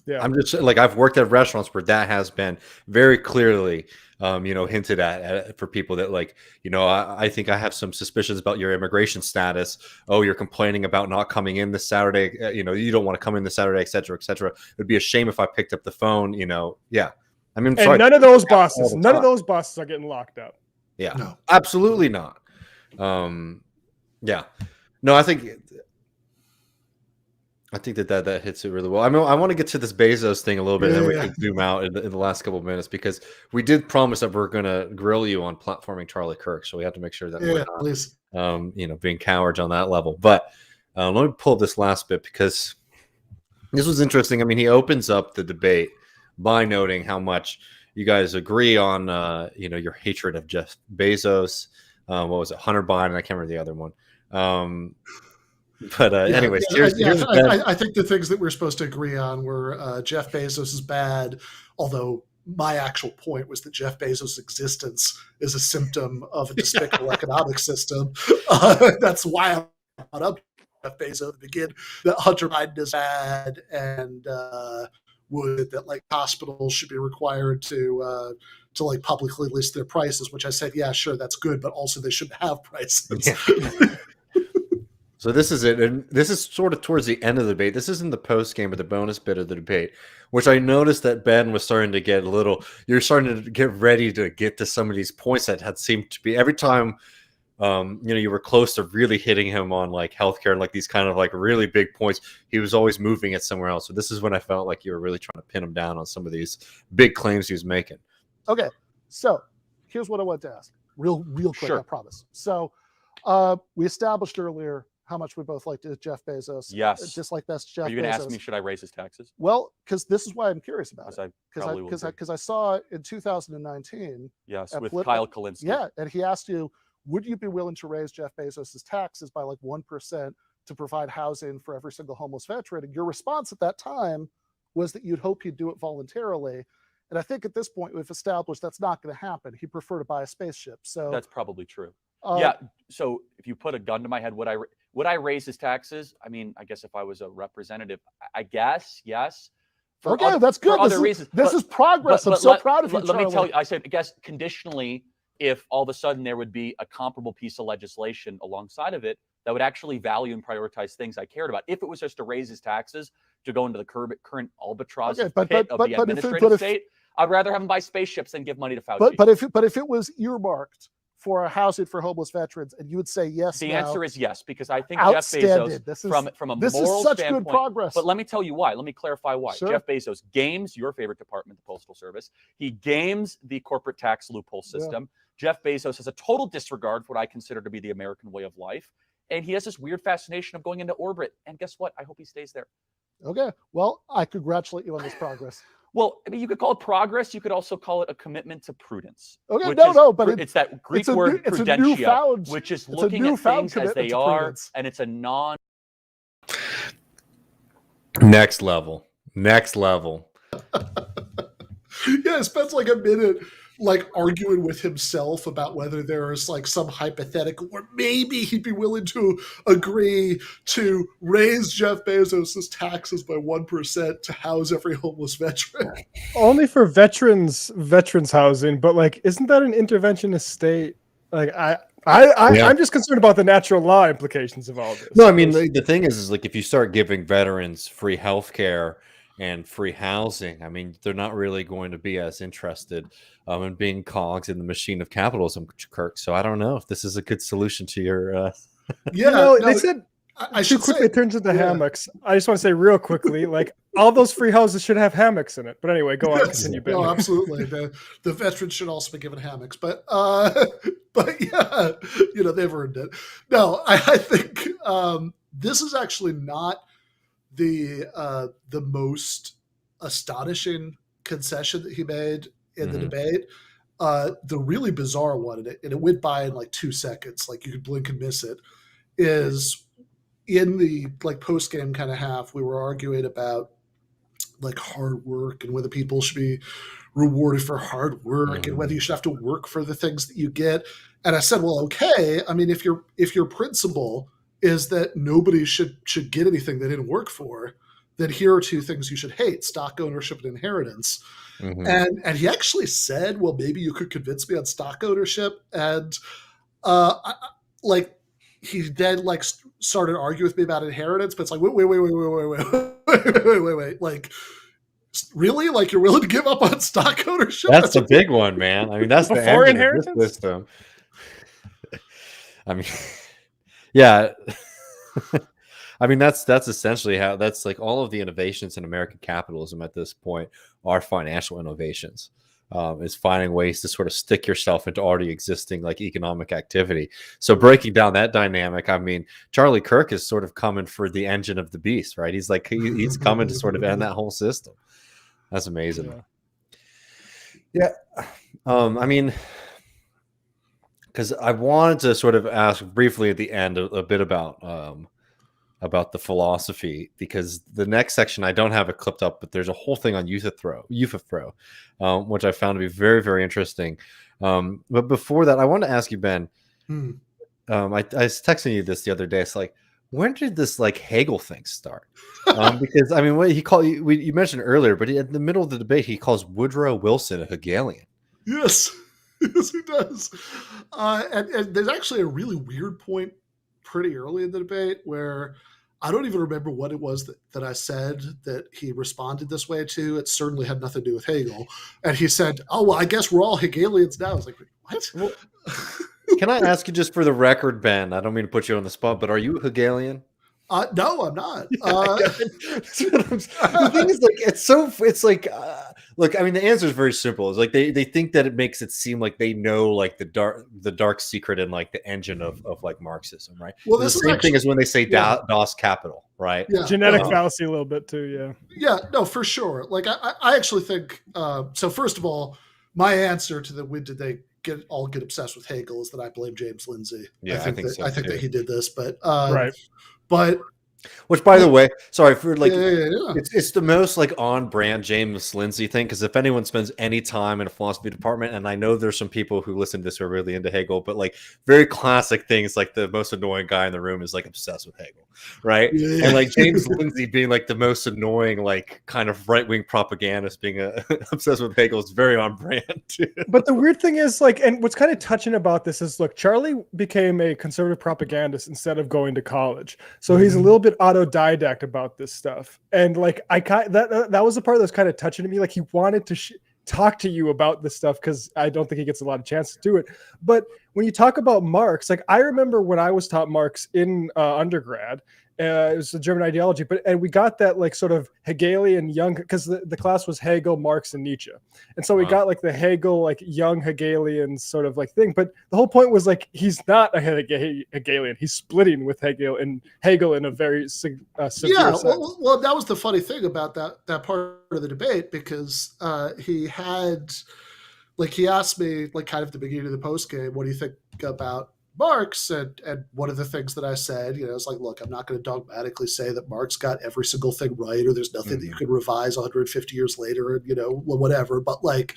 Yeah.
I'm just like, I've worked at restaurants where that has been very clearly, hinted at for people that like, I think I have some suspicions about your immigration status. Oh, you're complaining about not coming in this Saturday. You don't want to come in this Saturday, et cetera, et cetera. It'd be a shame if I picked up the phone, Yeah. I mean,
and none of those bosses are getting locked up.
Yeah, no. Absolutely not. Yeah. No, I think that hits it really well. I mean, I want to get to this Bezos thing a little bit, and then we can zoom out in the last couple of minutes because we did promise that we're going to grill you on platforming Charlie Kirk, so we have to make sure that we're not, being cowards on that level. But let me pull this last bit because this was interesting. I mean, he opens up the debate by noting how much you guys agree on, your hatred of Jeff Bezos. What was it, Hunter Biden? I can't remember the other one. Anyways,
I think the things that we're supposed to agree on were Jeff Bezos is bad, although my actual point was that Jeff Bezos' existence is a symptom of a despicable economic system. That's why I brought up Jeff Bezos to begin, that Hunter Biden is bad and that like hospitals should be required to like publicly list their prices, which I said, yeah, sure, that's good, but also they shouldn't have prices. Yeah.
So this is it, and this is sort of towards the end of the debate. This isn't the post game, but the bonus bit of the debate, which I noticed that Ben was starting to get you're starting to get ready to get to some of these points that had seemed to be every time, you were close to really hitting him on like healthcare and like these kind of like really big points. He was always moving it somewhere else. So this is when I felt like you were really trying to pin him down on some of these big claims he was making.
Okay, so here's what I want to ask, real quick. Sure. I promise. So we established earlier how much we both liked Jeff Bezos.
Yes.
Just like that's Jeff Bezos.
Are you going to ask me, should I raise his taxes?
Well, because this is why I'm curious about it.
Because
I saw it in 2019.
Yes, with Kyle Kalinske.
Yeah, and he asked you, would you be willing to raise Jeff Bezos' taxes by like 1% to provide housing for every single homeless veteran? And your response at that time was that you'd hope he'd do it voluntarily. And I think at this point we've established that's not going to happen. He'd prefer to buy a spaceship. So
that's probably true. Yeah. So if you put a gun to my head, would I raise his taxes? I mean, I guess if I was a representative, I guess yes.
That's good.
For other reasons.
This is progress. I'm so proud of you.
Let me tell you. I said, I guess conditionally, if all of a sudden there would be a comparable piece of legislation alongside of it that would actually value and prioritize things I cared about. If it was just to raise his taxes to go into the current albatross pit of the administrative state, I'd rather have him buy spaceships than give money to Fauci.
But if it was earmarked for a housing for homeless veterans, and you would say yes.
The answer is yes, because I think Jeff Bezos, from a moral standpoint,
good progress.
But let me tell you why. Let me clarify why. Sure. Jeff Bezos games your favorite department, the Postal Service. He games the corporate tax loophole system. Yeah. Jeff Bezos has a total disregard for what I consider to be the American way of life, and he has this weird fascination of going into orbit. And guess what? I hope he stays there.
Okay. Well, I congratulate you on this progress.
Well, I mean, you could call it progress. You could also call it a commitment to prudence.
Okay, but
it's that Greek word prudentia, which is looking at things as they are, and it's a
next level.
Yeah, it spends like a minute like arguing with himself about whether there is like some hypothetical, or maybe he'd be willing to agree to raise Jeff Bezos' taxes by 1% to house every homeless veteran.
Only for veterans housing, but like, isn't that an interventionist state? Like, I'm just concerned about the natural law implications of all this.
No, I mean, the thing is like if you start giving veterans free healthcare and free housing, I mean, they're not really going to be as interested in being cogs in the machine of capitalism, Kirk. So I don't know if this is a good solution to your.
They said too quickly it turns into hammocks. I just want to say real quickly, like all those free houses should have hammocks in it. But anyway, go on. Continue.
No, absolutely. The veterans should also be given hammocks, but yeah, they've earned it. No, I think this is actually not the most astonishing concession that he made in the debate. the really bizarre one, and it went by in like 2 seconds, like you could blink and miss it, is in the like post game kind of half, we were arguing about like hard work and whether people should be rewarded for hard work and whether you should have to work for the things that you get. And I said, well, okay. I mean, if your principle is that nobody should get anything they didn't work for, then here are 2 things you should hate: stock ownership and inheritance. And he actually said, well, maybe you could convince me on stock ownership. And he then like started arguing with me about inheritance, but it's like, wait, like, really? Like, you're willing to give up on stock ownership?
That's a big one, man. I mean, that's
Before
the
inheritance
of this system. I mean, yeah. I mean, that's essentially how, that's like all of the innovations in American capitalism at this point are financial innovations. Is finding ways to sort of stick yourself into already existing like economic activity. So breaking down that dynamic, I mean, Charlie Kirk is sort of coming for the engine of the beast, right? He's like, he's coming to sort of end that whole system. That's amazing. Yeah. I mean, because I wanted to sort of ask briefly at the end a bit about the philosophy, because the next section I don't have it clipped up, but there's a whole thing on Euthyphro, which I found to be very, very interesting. But before that, I want to ask you, Ben. I was texting you this the other day. It's like, when did this like Hegel thing start? Because I mean, what he called you mentioned earlier, but in the middle of the debate, he calls Woodrow Wilson a Hegelian.
Yes, yes, he does. And there's actually a really weird point pretty early in the debate where I don't even remember what it was that I said that he responded this way to. It certainly had nothing to do with Hegel. And he said, oh, well, I guess we're all Hegelians now. I was like, what?
Well, can I ask you just for the record, Ben? I don't mean to put you on the spot, but are you a Hegelian?
No, I'm not.
The thing is, like, look, I mean, the answer is very simple. It's like they think that it makes it seem like they know like the dark secret and like the engine of like Marxism, right?
Well,
this
is
the same
actually,
thing as when they say
yeah.
Das Kapital, right?
Yeah.
Genetic fallacy a little bit too, yeah.
Yeah, no, for sure. Like I actually think so. First of all, my answer to the when did they get obsessed with Hegel is that I blame James Lindsay.
Yeah, I think
that he did this, but
right.
But
which, by the way, sorry for like,
yeah.
It's the most like on brand James Lindsay thing, because if anyone spends any time in a philosophy department, and I know there's some people who listen to this who are really into Hegel, but like very classic things, like the most annoying guy in the room is like obsessed with Hegel, right? Yeah. And like James Lindsay being like the most annoying, like kind of right wing propagandist being obsessed with Hegel is very on brand.
But the weird thing is, like, and what's kind of touching about this is, look, Charlie became a conservative propagandist instead of going to college, so he's a little bit autodidact about this stuff. And like that was the part that was kind of touching to me. Like, he wanted to talk to you about this stuff because I don't think he gets a lot of chance to do it. But when you talk about Marx, like, I remember when I was taught Marx in undergrad, it was a German ideology, and we got that like sort of Hegelian young, because the class was Hegel, Marx, and Nietzsche, and so we got like the Hegel, like young Hegelian sort of like thing. But the whole point was like, he's not a Hegelian; he's splitting with Hegel in a very severe sense.
Well, that was the funny thing about that part of the debate, because he asked me like kind of at the beginning of the post game, what do you think about Marx? And one of the things that I said, it's like, look, I'm not going to dogmatically say that Marx got every single thing right, or there's nothing that you can revise 150 years later, and whatever. But like,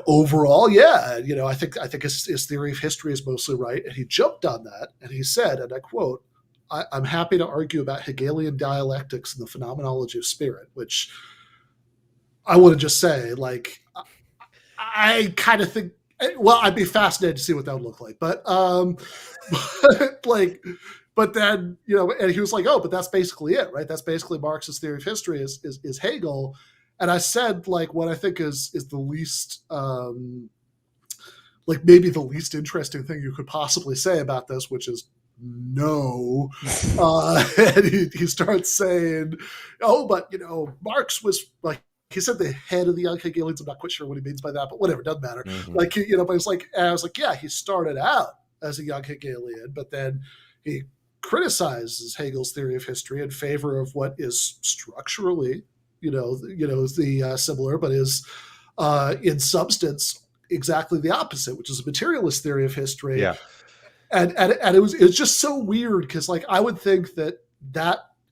overall, yeah, I think his theory of history is mostly right. And he jumped on that, and he said, and I quote, I'm happy to argue about Hegelian dialectics and the phenomenology of spirit, which I want to just say, like, I kind of think, well, I'd be fascinated to see what that would look like, but then, and he was like, oh, but that's basically it, right? That's basically Marx's theory of history is Hegel. And I said, like, what I think is the least, like maybe the least interesting thing you could possibly say about this, which is no. And he starts saying, oh, but Marx was like, he said the head of the young Hegelians. I'm not quite sure what he means by that, but whatever, doesn't matter. Like, but it's like, and I was like, yeah, he started out as a young Hegelian, but then he criticizes Hegel's theory of history in favor of what is structurally, the similar, but is in substance exactly the opposite, which is a materialist theory of history.
Yeah.
And it was just so weird because like I would think that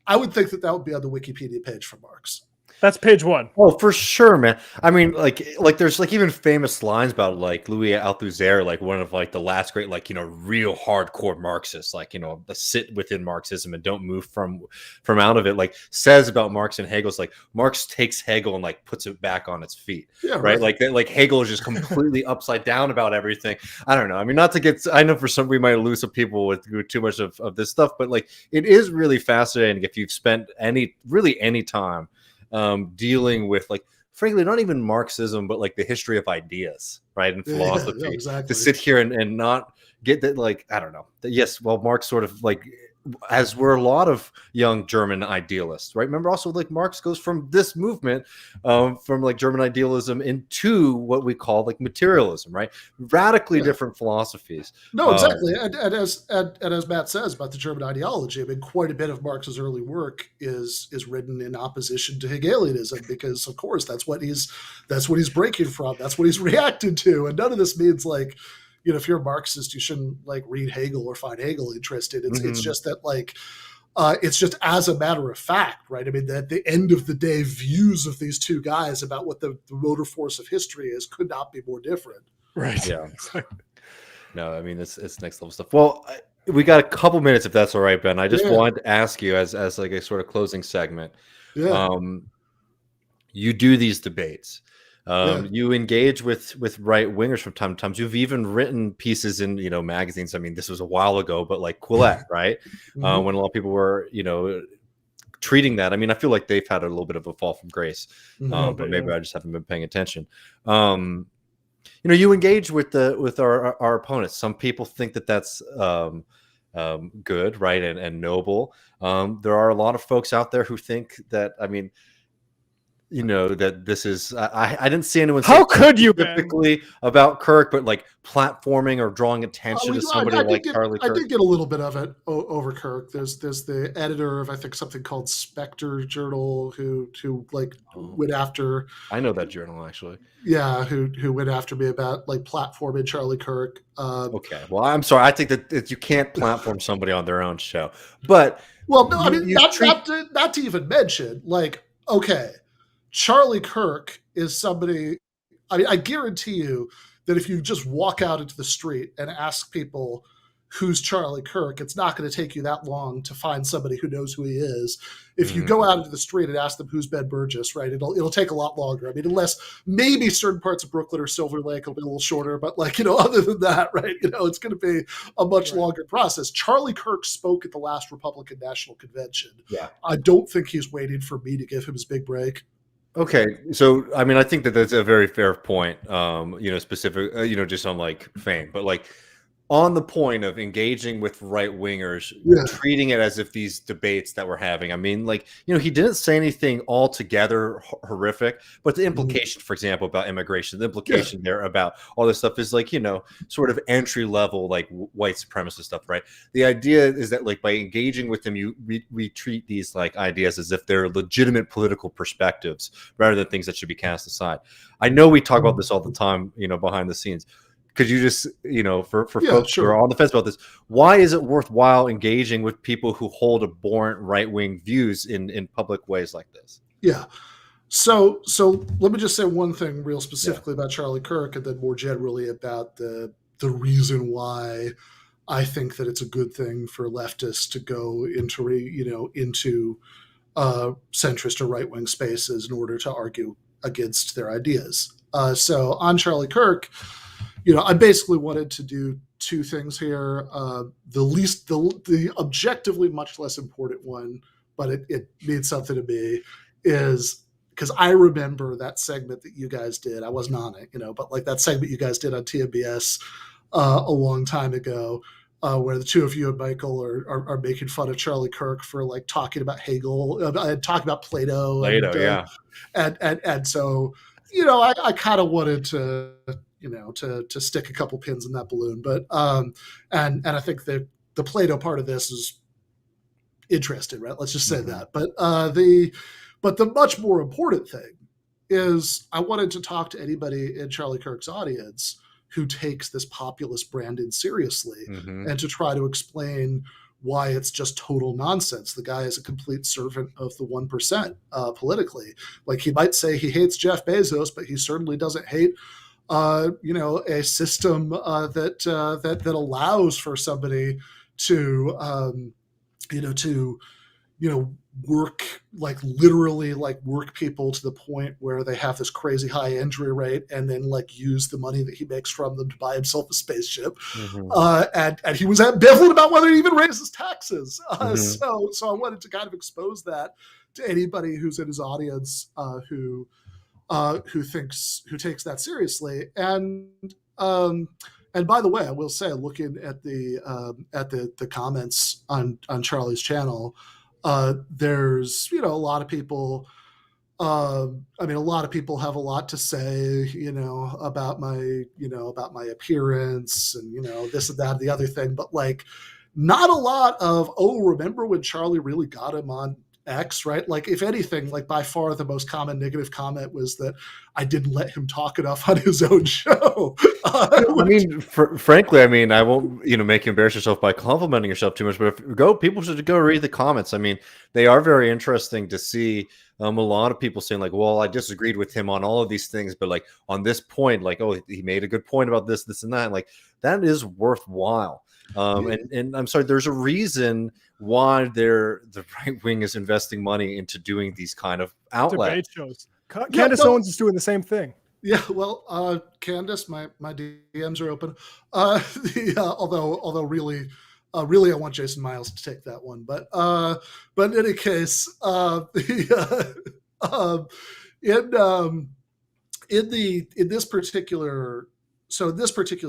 would be on the Wikipedia page for Marx.
That's page 1.
Oh, for sure, man. I mean, like there's like even famous lines about like Louis Althusser, like one of like the last great, like, real hardcore Marxists, like, the sit within Marxism and don't move from out of it, like says about Marx and Hegel's like Marx takes Hegel and like puts it back on its feet.
Yeah,
right. Like Hegel is just completely upside down about everything. I don't know. I mean, not to get, I know for some, we might lose some people with too much of this stuff, but like it is really fascinating if you've spent any time dealing with, like, frankly, not even Marxism, but like the history of ideas, right, and philosophy.
Yeah, exactly.
To sit here and not get that, like, I don't know. Yes, well, Marx sort of like, as were a lot of young German idealists, right? Remember, also, like, Marx goes from this movement, from like German idealism into what we call like materialism, right? Radically different philosophies.
No, exactly. And as Matt says about the German ideology, I mean, quite a bit of Marx's early work is written in opposition to Hegelianism, because of course that's what he's breaking from. That's what he's reacted to. And none of this means like, if you're a Marxist, you shouldn't like read Hegel or find Hegel interesting. It's just that like, it's just as a matter of fact, right? I mean, at the end of the day, views of these two guys about what the motor force of history is could not be more different.
Right.
Yeah. No, I mean, it's next level stuff. Well, we got a couple minutes, if that's all right, Ben. I just wanted to ask you as like a sort of closing segment.
Yeah.
You do these debates. You engage with right wingers from time to time. You've even written pieces in magazines. I mean, this was a while ago, but like Quillette, right? When a lot of people were treating that. I mean, I feel like they've had a little bit of a fall from grace, but maybe I just haven't been paying attention. You engage with our opponents. Some people think that that's good, right, and noble. There are a lot of folks out there who think that, I mean, that this is, I didn't see anyone
how could you
specifically about Kirk, but like platforming or drawing attention to somebody like Charlie Kirk.
I did get a little bit of it over Kirk. There's the editor of, I think, something called Spectre Journal who like went after.
I know that journal, actually.
Yeah, who went after me about like platforming Charlie Kirk.
Okay, well, I'm sorry. I think that you can't platform somebody on their own show, but
well, no, I mean, not to even mention, like, okay, Charlie Kirk is somebody, I mean, I guarantee you that if you just walk out into the street and ask people who's Charlie Kirk, it's not going to take you that long to find somebody who knows who he is. If you go out into the street and ask them who's Ben Burgis, right, it'll take a lot longer. I mean, unless maybe certain parts of Brooklyn or Silver Lake will be a little shorter, but like, other than that, right, it's going to be a much longer process. Charlie Kirk spoke at the last Republican National Convention.
Yeah.
I don't think he's waiting for me to give him his big break.
Okay, so I mean, I think that's a very fair point. Specific, just on like fame, but like on the point of engaging with right wingers, treating it as if these debates that we're having. I mean, like, he didn't say anything altogether horrific, but the implication, for example, about immigration, the implication there about all this stuff is like, sort of entry level, like white supremacist stuff, right? The idea is that like by engaging with them, we treat these like ideas as if they're legitimate political perspectives rather than things that should be cast aside. I know we talk about this all the time, behind the scenes. Could you just, for folks who are on the fence about this, why is it worthwhile engaging with people who hold abhorrent right-wing views in public ways like this?
Yeah. So let me just say one thing real specifically about Charlie Kirk, and then more generally about the reason why I think that it's a good thing for leftists to go into centrist or right-wing spaces in order to argue against their ideas. So on Charlie Kirk, I basically wanted to do two things here. The objectively much less important one, but it means something to me, is because I remember that segment that you guys did. I wasn't on it, but like that segment you guys did on TMBS a long time ago, where the two of you and Michael are making fun of Charlie Kirk for like talking about Hegel, talking about Plato. And so, I kind of wanted to stick a couple pins in that balloon, but and I think that the Plato part of this is interesting, right? Let's just say that. But the much more important thing is I wanted to talk to anybody in Charlie Kirk's audience who takes this populist branding seriously, and to try to explain why it's just total nonsense. The guy is a complete servant of the 1% politically. Like, he might say he hates Jeff Bezos, but he certainly doesn't hate a system that allows for somebody to work, like literally like work people to the point where they have this crazy high injury rate, and then like use the money that he makes from them to buy himself a spaceship. And he was ambivalent about whether he even raises taxes. So I wanted to kind of expose that to anybody who's in his audience who takes that seriously. And by the way, I will say, looking at the comments on Charlie's channel, there's a lot of people. A lot of people have a lot to say, about my appearance and this and that and the other thing, but like, not a lot of, remember when Charlie really got him on X, right? Like, if anything, like by far the most common negative comment was that I didn't let him talk enough on his own show.
Frankly, I won't, make you embarrass yourself by complimenting yourself too much, but people should go read the comments. They are very interesting to see. A lot of people saying like, well, I disagreed with him on all of these things, but like on this point, like, oh, he made a good point about this and that. Like, that is worthwhile. And I'm sorry, there's a reason why the right wing is investing money into doing these kind of outlets.
Debate shows. Candace Owens is doing the same thing.
Yeah, well, Candace, my DMs are open. Although really, I want Jason Miles to take that one. But in any case, in this particular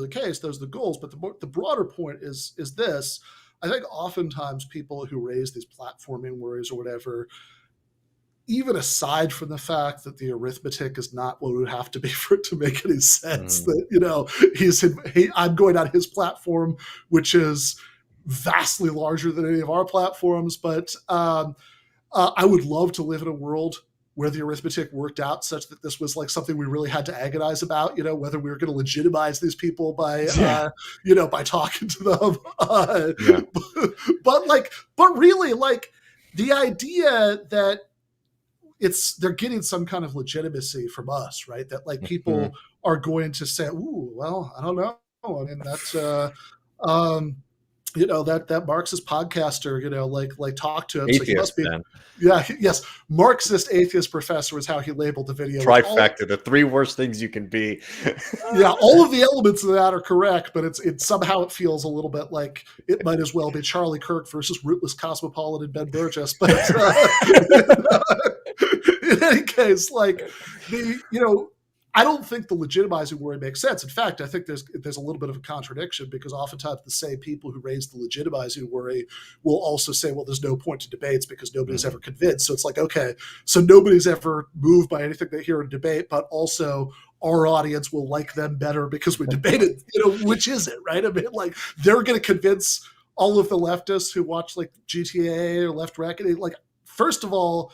case, those are the goals. But the broader point is this. I think oftentimes people who raise these platforming worries or whatever, even aside from the fact that the arithmetic is not what it would have to be for it to make any sense, that I'm going on his platform, which is vastly larger than any of our platforms. But I would love to live in a world where the arithmetic worked out such that this was like something we really had to agonize about, whether we were going to legitimize these people by talking to them. But really, like, the idea that they're getting some kind of legitimacy from us, right? That like people are going to say, "Ooh, well, I don't know." That's that Marxist podcaster, like talk to him.
Atheist,
so he must be,
man.
Yes, Marxist atheist professor is how he labeled the video.
Trifecta, the three worst things you can be.
Yeah, all of the elements of that are correct, but it somehow it feels a little bit like it might as well be Charlie Kirk versus rootless cosmopolitan Ben Burgis. But in any case, like I don't think the legitimizing worry makes sense. In fact, I think there's a little bit of a contradiction, because oftentimes the same people who raise the legitimizing worry will also say, well, there's no point to debates because nobody's ever convinced. So it's like, okay, so nobody's ever moved by anything they hear in debate, but also our audience will like them better because we debated, which is it, right? Like, they're going to convince all of the leftists who watch like GTA or Left Reckoning. Like, first of all,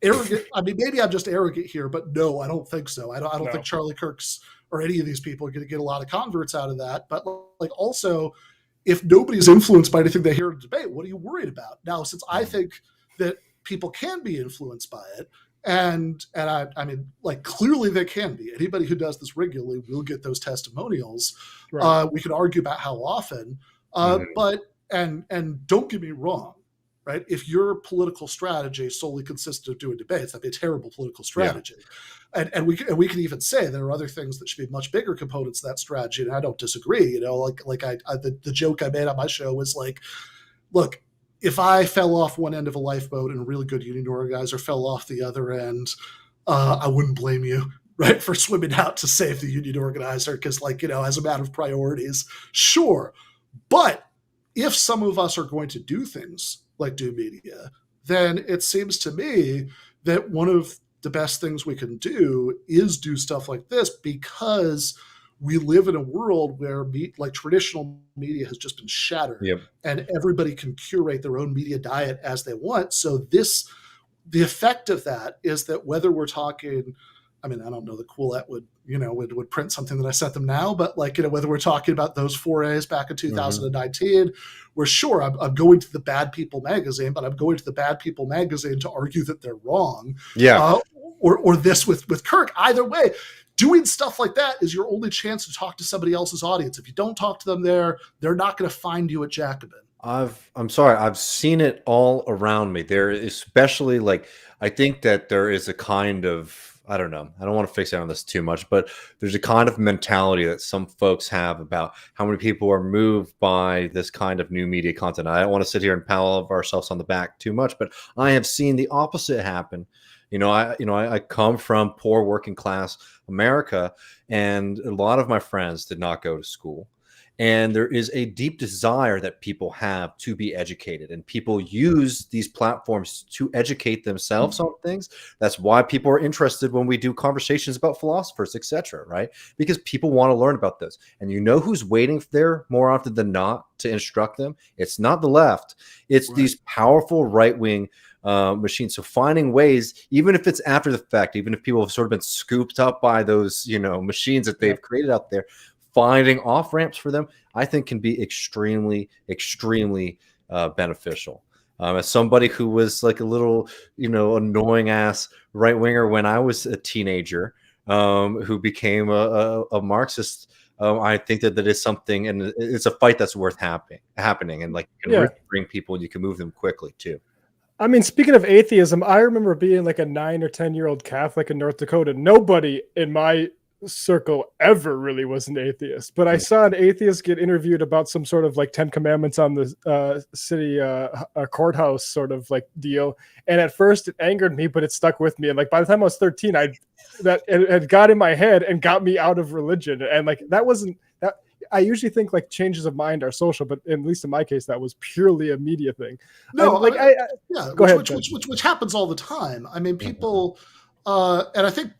arrogant. Maybe I'm just arrogant here, but no, I don't think so. I don't think Charlie Kirk's or any of these people are going to get a lot of converts out of that. But like, also, if nobody's influenced by anything they hear in debate, what are you worried about? Now, since I think that people can be influenced by it, and like, clearly they can be. Anybody who does this regularly will get those testimonials. Right. We could argue about how often, but don't get me wrong. Right? If your political strategy solely consisted of doing debates, that'd be a terrible political strategy. Yeah. And we can even say there are other things that should be much bigger components of that strategy. And I don't disagree. The joke I made on my show was like, look, if I fell off one end of a lifeboat and a really good union organizer fell off the other end, I wouldn't blame you, right, for swimming out to save the union organizer, because, as a matter of priorities, sure. But if some of us are going to do things like do media, then it seems to me that one of the best things we can do is do stuff like this, because we live in a world where traditional media has just been shattered. Yep. And everybody can curate their own media diet as they want. So the effect of that is that whether we're talking I mean, I don't know that Coolette would print something that I sent them now, but like, whether we're talking about those forays back in 2019, where sure, I'm going to the Bad People magazine, but I'm going to the Bad People magazine to argue that they're wrong.
Yeah.
Or this with Kirk. Either way, doing stuff like that is your only chance to talk to somebody else's audience. If you don't talk to them there, they're not going to find you at Jacobin.
I'm sorry, I've seen it all around me. There, especially like, I think that there is a kind of, I don't know, I don't want to fixate on this too much, but there's a kind of mentality that some folks have about how many people are moved by this kind of new media content. I don't want to sit here and pat all of ourselves on the back too much, but I have seen the opposite happen. I come from poor working class America, and a lot of my friends did not go to school. And there is a deep desire that people have to be educated, and people use these platforms to educate themselves on things. That's why people are interested when we do conversations about philosophers, etc., right? Because people want to learn about this. And you know who's waiting there more often than not to instruct them? It's not the left. It's these powerful right-wing machines. So finding ways, even if it's after the fact, even if people have sort of been scooped up by those, machines that they've created out there, finding off ramps for them, I think, can be extremely, extremely beneficial. As somebody who was like a little, annoying ass right winger when I was a teenager, who became a Marxist, I think that is something, and it's a fight that's worth happening, and like you can really bring people, and you can move them quickly too.
I mean, speaking of atheism, I remember being like a 9 or 10-year-old Catholic in North Dakota. Nobody in my circle ever really was an atheist, but I saw an atheist get interviewed about some sort of like 10 commandments on the city courthouse sort of like deal, and at first it angered me, but it stuck with me, and like by the time I was 13, it had got in my head and got me out of religion. And like that wasn't that. I usually think like changes of mind are social, but at least in my case, that was purely a media thing.
No,
go ahead.
Which happens all the time. I mean, people, and I think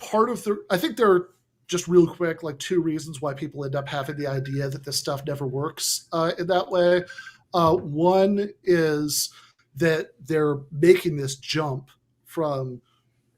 I think there are just real quick, like 2 reasons why people end up having the idea that this stuff never works in that way. One is that they're making this jump from,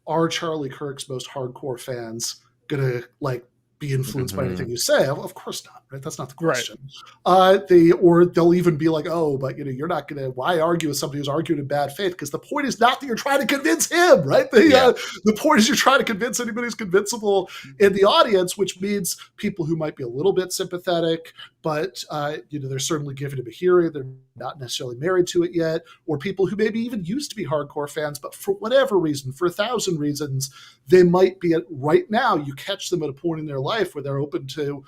are Charlie Kirk's most hardcore fans gonna like be influenced by anything you say? Of course not, right? That's not the question. Right. Or they'll even be like, oh, but you're not gonna, why argue with somebody who's arguing in bad faith? Because the point is not that you're trying to convince him, right? The point is you're trying to convince anybody who's convincible in the audience, which means people who might be a little bit sympathetic, but they're certainly giving him a hearing. They're not necessarily married to it yet, or people who maybe even used to be hardcore fans, but for whatever reason, for 1,000 reasons, they might be right now. You catch them at a point in their life where they're open to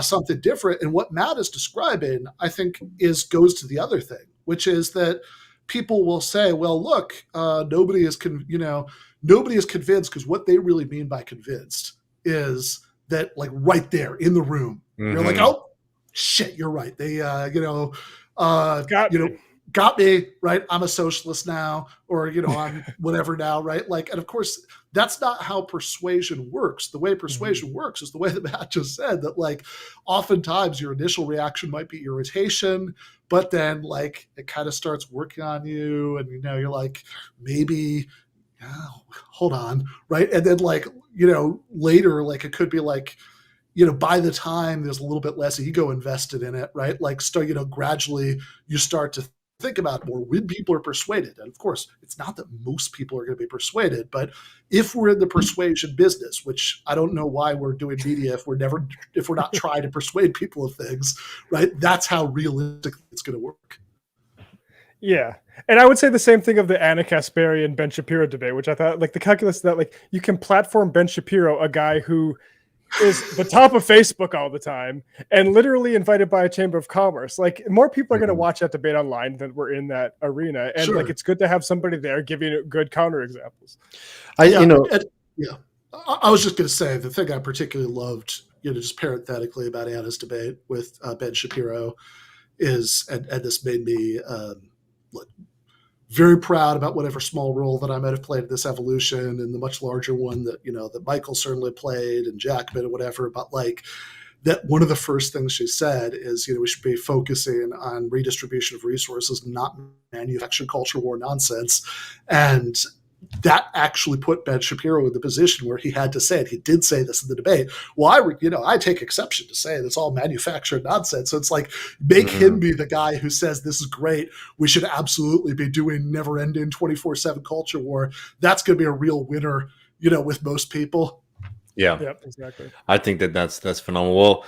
something different. And what Matt is describing, I think, goes to the other thing, which is that people will say, well, look, nobody is convinced, because what they really mean by convinced is that like right there in the room, you're like, oh shit, you're right. They, got me, right? I'm a socialist now, or, I'm whatever now, right? Like, and of course, that's not how persuasion works. The way persuasion works is the way that Matt just said, that like, oftentimes your initial reaction might be irritation, but then like, it kind of starts working on you, and, you're like, maybe, hold on, right? And then like, later, like, it could be like, by the time there's a little bit less ego invested in it, right? Like, gradually you start to think about more when people are persuaded. And of course, it's not that most people are going to be persuaded, but if we're in the persuasion business, which I don't know why we're doing media if we're not trying to persuade people of things, right? That's how realistically it's going to work.
Yeah. And I would say the same thing of the Anna Kasperi and Ben Shapiro debate, which I thought like the calculus that like you can platform Ben Shapiro, a guy who is the top of Facebook all the time and literally invited by a chamber of commerce. Like more people are going to watch that debate online than were in that arena. And like, it's good to have somebody there giving good counter examples.
I was just going to say the thing I particularly loved, just parenthetically about Anna's debate with Ben Shapiro is, and this made me very proud about whatever small role that I might have played in this evolution and the much larger one that, that Michael certainly played and Jackman and whatever, but like that one of the first things she said is, we should be focusing on redistribution of resources, not manufactured culture war nonsense. And that actually put Ben Shapiro in the position where he had to say it. He did say this in the debate. Well, I take exception to saying it's all manufactured nonsense. So it's like, make him be the guy who says this is great. We should absolutely be doing never-ending 24/7 culture war. That's going to be a real winner, with most people.
Yeah.
Yep, exactly.
I think that's phenomenal. Well,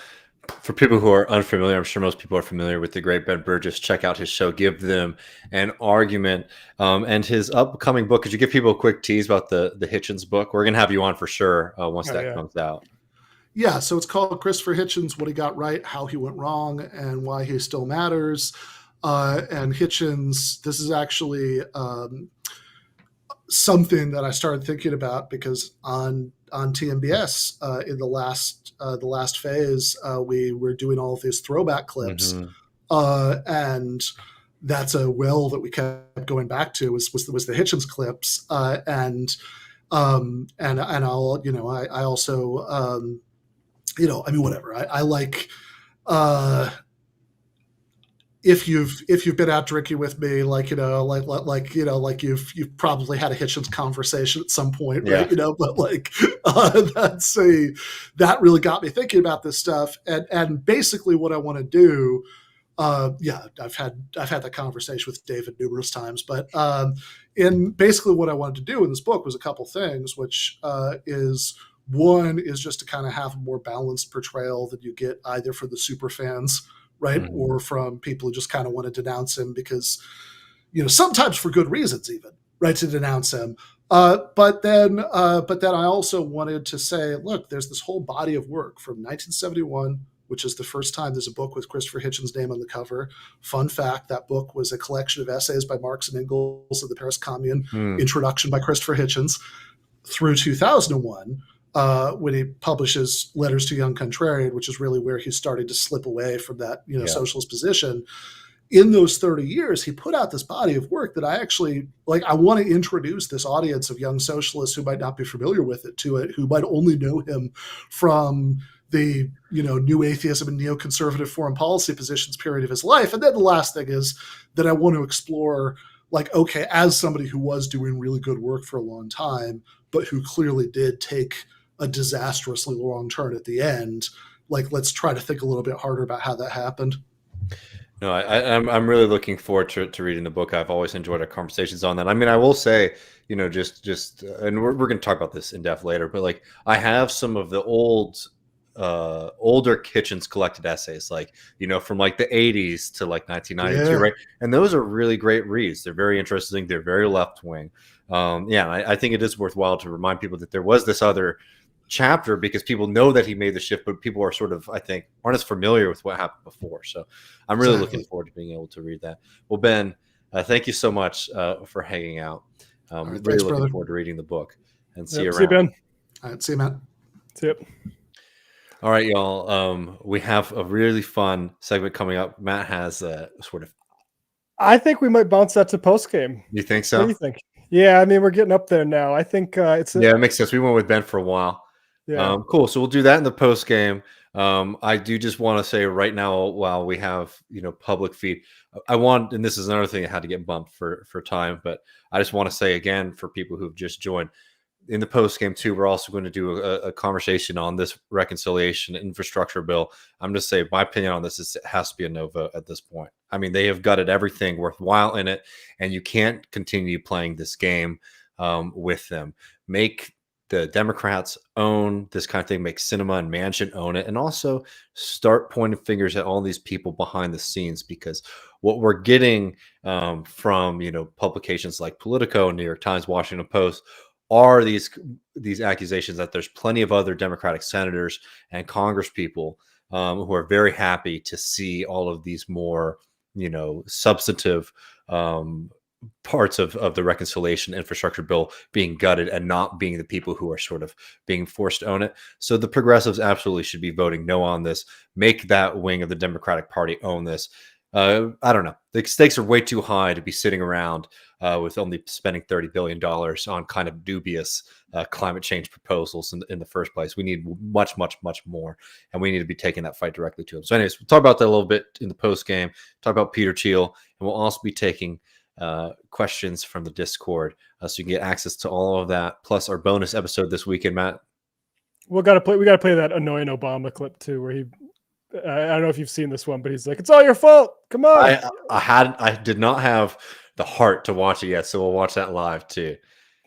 for people who are unfamiliar, I'm sure most people are familiar with the great Ben Burgis. Check out his show, Give Them an Argument, and his upcoming book. Could you give people a quick tease about the Hitchens book? We're going to have you on for sure once that comes out.
Yeah, so it's called Christopher Hitchens, What He Got Right, How He Went Wrong, and Why He Still Matters. And Hitchens, this is actually something that I started thinking about because on TMBS in the last phase, we were doing all of these throwback clips, and that's a well that we kept going back to was the Hitchens clips, and I'll I also whatever I like. If you've been out drinking with me, you've probably had a Hitchens conversation at some point, right? But that really got me thinking about this stuff, and basically what I want to do. I've had that conversation with David numerous times, but in basically what I wanted to do in this book was a couple things, which is one is just to kind of have a more balanced portrayal that you get either for the super fans, right, or from people who just kind of want to denounce him because, sometimes for good reasons even, right, to denounce him. But then I also wanted to say, look, there's this whole body of work from 1971, which is the first time there's a book with Christopher Hitchens' name on the cover. Fun fact, that book was a collection of essays by Marx and Engels of the Paris Commune, introduction by Christopher Hitchens, through 2001. When he publishes Letters to a Young Contrarian, which is really where he's starting to slip away from that, socialist position. In those 30 years, he put out this body of work that I actually I want to introduce this audience of young socialists who might not be familiar with it to it, who might only know him from the, new atheism and neoconservative foreign policy positions period of his life. And then the last thing is that I want to explore, as somebody who was doing really good work for a long time, but who clearly did take a disastrously long turn at the end, let's try to think a little bit harder about how that happened.
No, I'm really looking forward to reading the book. I've always enjoyed our conversations on that. I mean, I will say, and we're going to talk about this in depth later, but I have some of the older Hitchens collected essays, from the 80s to 1992, right? And those are really great reads. They're very interesting. They're very left wing. I think it is worthwhile to remind people that there was this other chapter because people know that he made the shift, but people are sort of, I think, aren't as familiar with what happened before. So I'm really looking forward to being able to read that. Well, Ben, thank you so much for hanging out. Really looking forward to reading the book and see you around.
See you, Ben.
All right, see you, Matt.
See you.
All right, y'all. We have a really fun segment coming up. Matt has
I think we might bounce that to post game.
You think so?
What do you think? Yeah, I mean, we're getting up there now. I think it
makes sense. We went with Ben for a while.
Yeah.
Cool. So we'll do that in the post game. I do just want to say right now, while we have public feed, and this is another thing that had to get bumped for time, but I just want to say again for people who've just joined, in the post game too, we're also going to do a conversation on this reconciliation infrastructure bill. I'm just saying my opinion on this is it has to be a no vote at this point. I mean, they have gutted everything worthwhile in it, and you can't continue playing this game with them. Make the Democrats own this kind of thing, make Sinema and Manchin own it, and also start pointing fingers at all these people behind the scenes, because what we're getting from publications like Politico, New York Times, Washington Post are these accusations that there's plenty of other Democratic senators and Congress people who are very happy to see all of these more substantive parts of the reconciliation infrastructure bill being gutted and not being the people who are sort of being forced to own it. So the progressives absolutely should be voting no on this. Make that wing of the Democratic Party own this. I don't know. The stakes are way too high to be sitting around with only spending $30 billion on kind of dubious climate change proposals in the first place. We need much, much, much more, and we need to be taking that fight directly to them. So anyways, we'll talk about that a little bit in the post game, talk about Peter Thiel, and we'll also be taking questions from the Discord, so you can get access to all of that, plus our bonus episode this weekend, Matt.
We gotta play that annoying Obama clip too, where he. I don't know if you've seen this one, but he's like, "It's all your fault. Come on."
I did not have the heart to watch it yet, so we'll watch that live too.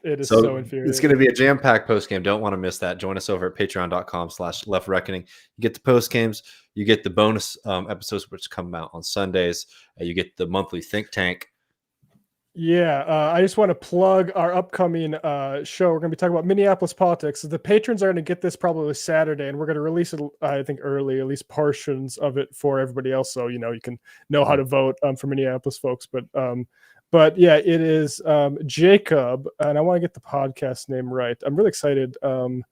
It is so infuriating.
It's going to be a jam-packed post game. Don't want to miss that. Join us over at patreon.com/leftreckoning. You get the post games. You get the bonus episodes, which come out on Sundays. You get the monthly think tank.
Yeah, I just want to plug our upcoming show. We're going to be talking about Minneapolis politics. So the patrons are going to get this probably Saturday, and we're going to release it, I think, early, at least portions of it for everybody else. So, you can know how to vote for Minneapolis folks. But yeah, it is Jacob, and I want to get the podcast name right. I'm really excited to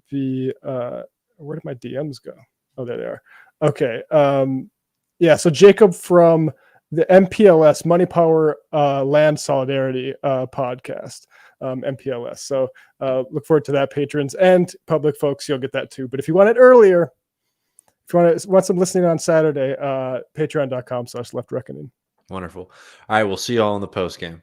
be. Where did my DMs go? Oh, there they are. Okay. Yeah, so Jacob from the MPLS, Money Power Land Solidarity podcast, MPLS. So look forward to that, patrons and public folks. You'll get that too. But if you want it earlier, if you want some listening on Saturday, patreon.com/leftreckoning.
Wonderful. All right, we'll see you all in the post game.